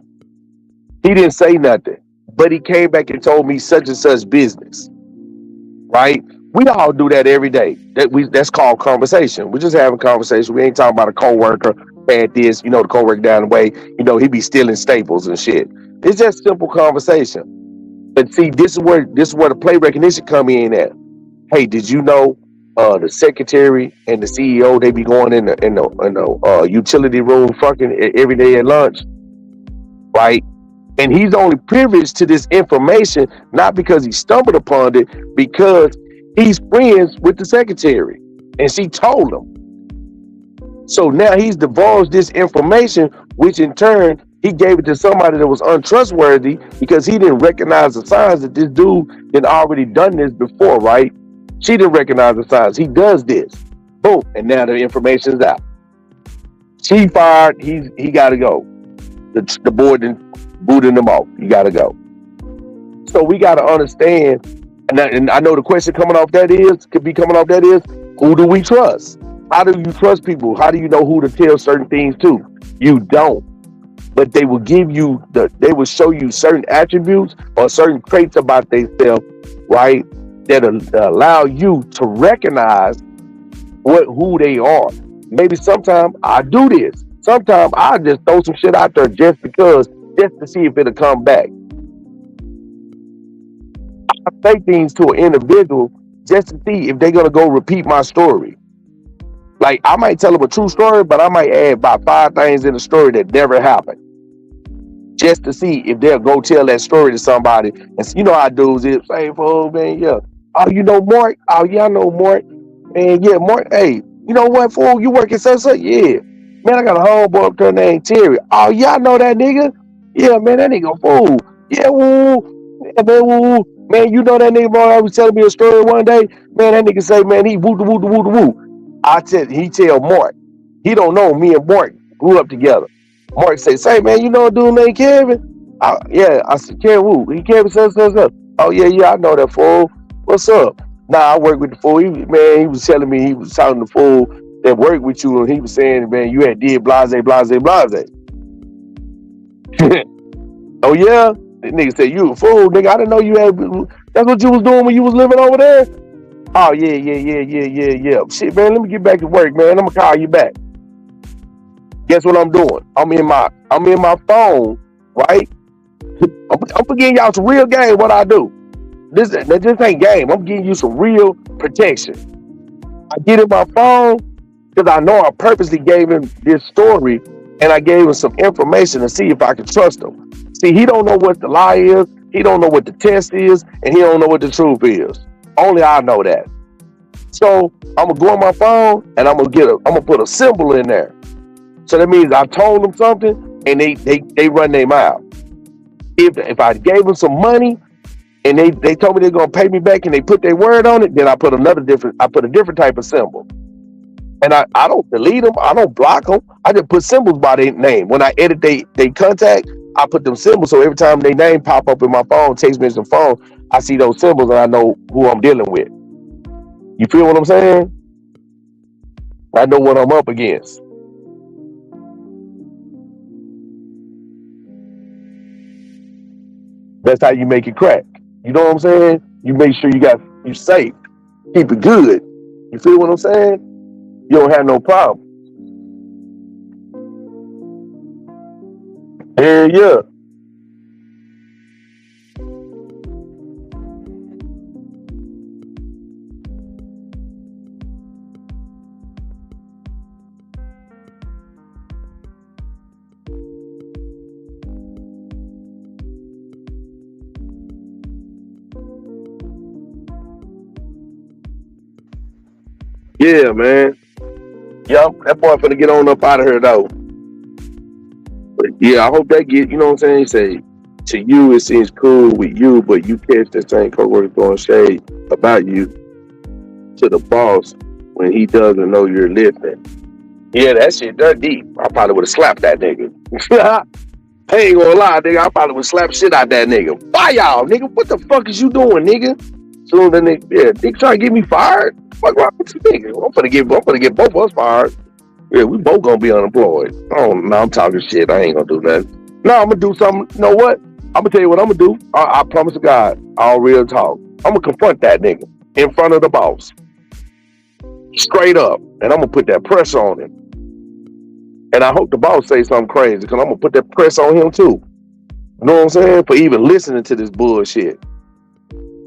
He didn't say nothing, but he came back and told me such and such business, right? We all do that every day. That's called conversation. We're just having conversation. We ain't talking about a coworker had this, the coworker down the way, he be stealing staples and shit. It's just simple conversation. But see, this is where the play recognition come in at. Hey, did you know the secretary and the CEO, they be going in the utility room fucking every day at lunch, right? And he's only privileged to this information not because he stumbled upon it, because he's friends with the secretary, and she told him. So now he's divulged this information, which in turn he gave it to somebody that was untrustworthy because he didn't recognize the signs that this dude had already done this before, right? She didn't recognize the signs. He does this. Boom. And now the information's out. She fired. He got to go. The board didn't booted him off. You got to go. So we got to understand, and I know the question could be coming off that is, who do we trust? How do you trust people? How do you know who to tell certain things to? You don't. But they will they will show you certain attributes or certain traits about themselves, right? That allow you to recognize who they are. Maybe sometimes I do this. Sometimes I just throw some shit out there just to see if it'll come back. I say things to an individual just to see if they're gonna go repeat my story. Like, I might tell them a true story, but I might add about 5 things in the story that never happened, just to see if they'll go tell that story to somebody. And you know how dudes is, say, "Oh man, yeah, oh, you know Mark? Oh yeah, I know Mark. Man, yeah, Mark. Hey, you know what, fool? You working so? Yeah, man, I got a homeboy up there named Terry. Oh yeah, I know that nigga. Yeah, man, that nigga fool. Yeah, woo, yeah, man, woo. Man, you know that nigga, bro. I was telling me a story one day. Man, that nigga say, man, he woo, woo, woo, woo. He tell Mark. He don't know me and Mark grew up together. Mark say, man, you know a dude named Kevin? Yeah, I said, Kevin who? He Kevin says. Oh yeah, I know that fool. What's up? Nah, I work with the fool. He was telling me, he was talking to the fool that worked with you, and he was saying, man, you had did blase. Oh yeah? The nigga said, you a fool, nigga. I didn't know you had that's what you was doing when you was living over there? Oh yeah. Shit, man, let me get back to work, man. I'm gonna call you back. Guess what I'm doing? I'm in my phone, right? I'm forgetting y'all some real game. What I do? This ain't game. I'm giving you some real protection. I get in my phone because I know I purposely gave him this story and I gave him some information to see if I could trust him. See, he don't know what the lie is, he don't know what the test is, and he don't know what the truth is. Only I know that. So I'm gonna go on my phone and I'm gonna put a symbol in there. So that means I told them something and they run their mouth. If I gave them some money and they told me they're gonna pay me back and they put their word on it, then I put a different type of symbol. And I don't delete them, I don't block them. I just put symbols by their name. When I edit they contact, I put them symbols so every time their name pop up in my phone, text message phone, I see those symbols and I know who I'm dealing with. You feel what I'm saying? I know what I'm up against. That's how you make it crack. You know what I'm saying? You make sure you safe. Keep it good. You feel what I'm saying? You don't have no problem. Yeah, yeah. Yeah, man. Yup, that boy finna get on up out of here though. But yeah, I hope that get, you know what I'm saying? Say, to you, it seems cool with you, but you catch that same coworker throwing shade about you to the boss when he doesn't know you're listening. Yeah, that shit, that deep. I probably would have slapped that nigga. I ain't gonna lie, nigga. I probably would slap shit out that nigga. Why y'all, nigga? What the fuck is you doing, nigga? So the nigga, yeah, nigga trying to get me fired. Fuck wrong with you, nigga? I'm gonna get both of us fired. Yeah, we both gonna be unemployed. Oh no, I'm talking shit. I ain't gonna do nothing. No, I'm gonna do something. You know what? I'm gonna tell you what I'm gonna do. I promise to God, all real talk. I'm gonna confront that nigga in front of the boss, straight up, and I'm gonna put that pressure on him. And I hope the boss say something crazy because I'm gonna put that press on him too. You know what I'm saying? For even listening to this bullshit.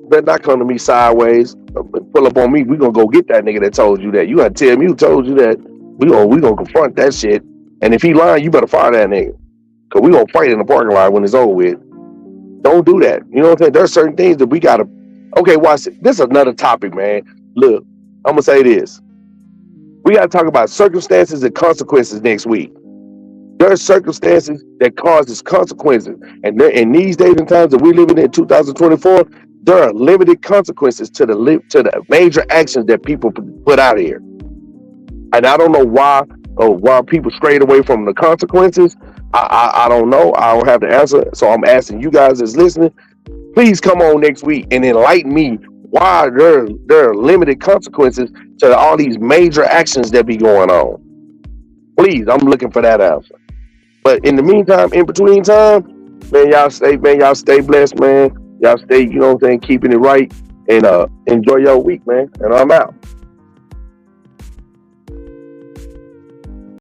Better not come to me sideways. Pull up on me. We gonna go get that nigga that told you that. You gotta tell me who told you that. We gonna confront that shit. And if he lying, you better fire that nigga. Cause we gonna fight in the parking lot when it's over with. Don't do that. You know what I'm saying? There's certain things that we gotta. Okay, watch it. This is another topic, man. Look, I'm gonna say this. We gotta talk about circumstances and consequences next week. There are circumstances that causes consequences, and in these days and times that we're living in 2024, there are limited consequences to the major actions that people put out here. And I don't know why or why people strayed away from the consequences. I don't know. I don't have the answer. So I'm asking you guys that's listening, please come on next week and enlighten me why there are limited consequences to all these major actions that be going on. Please, I'm looking for that answer. But in the meantime, in between time, man, y'all stay blessed, man. Y'all stay, you know what I'm saying, keeping it right and enjoy your week, man. And I'm out.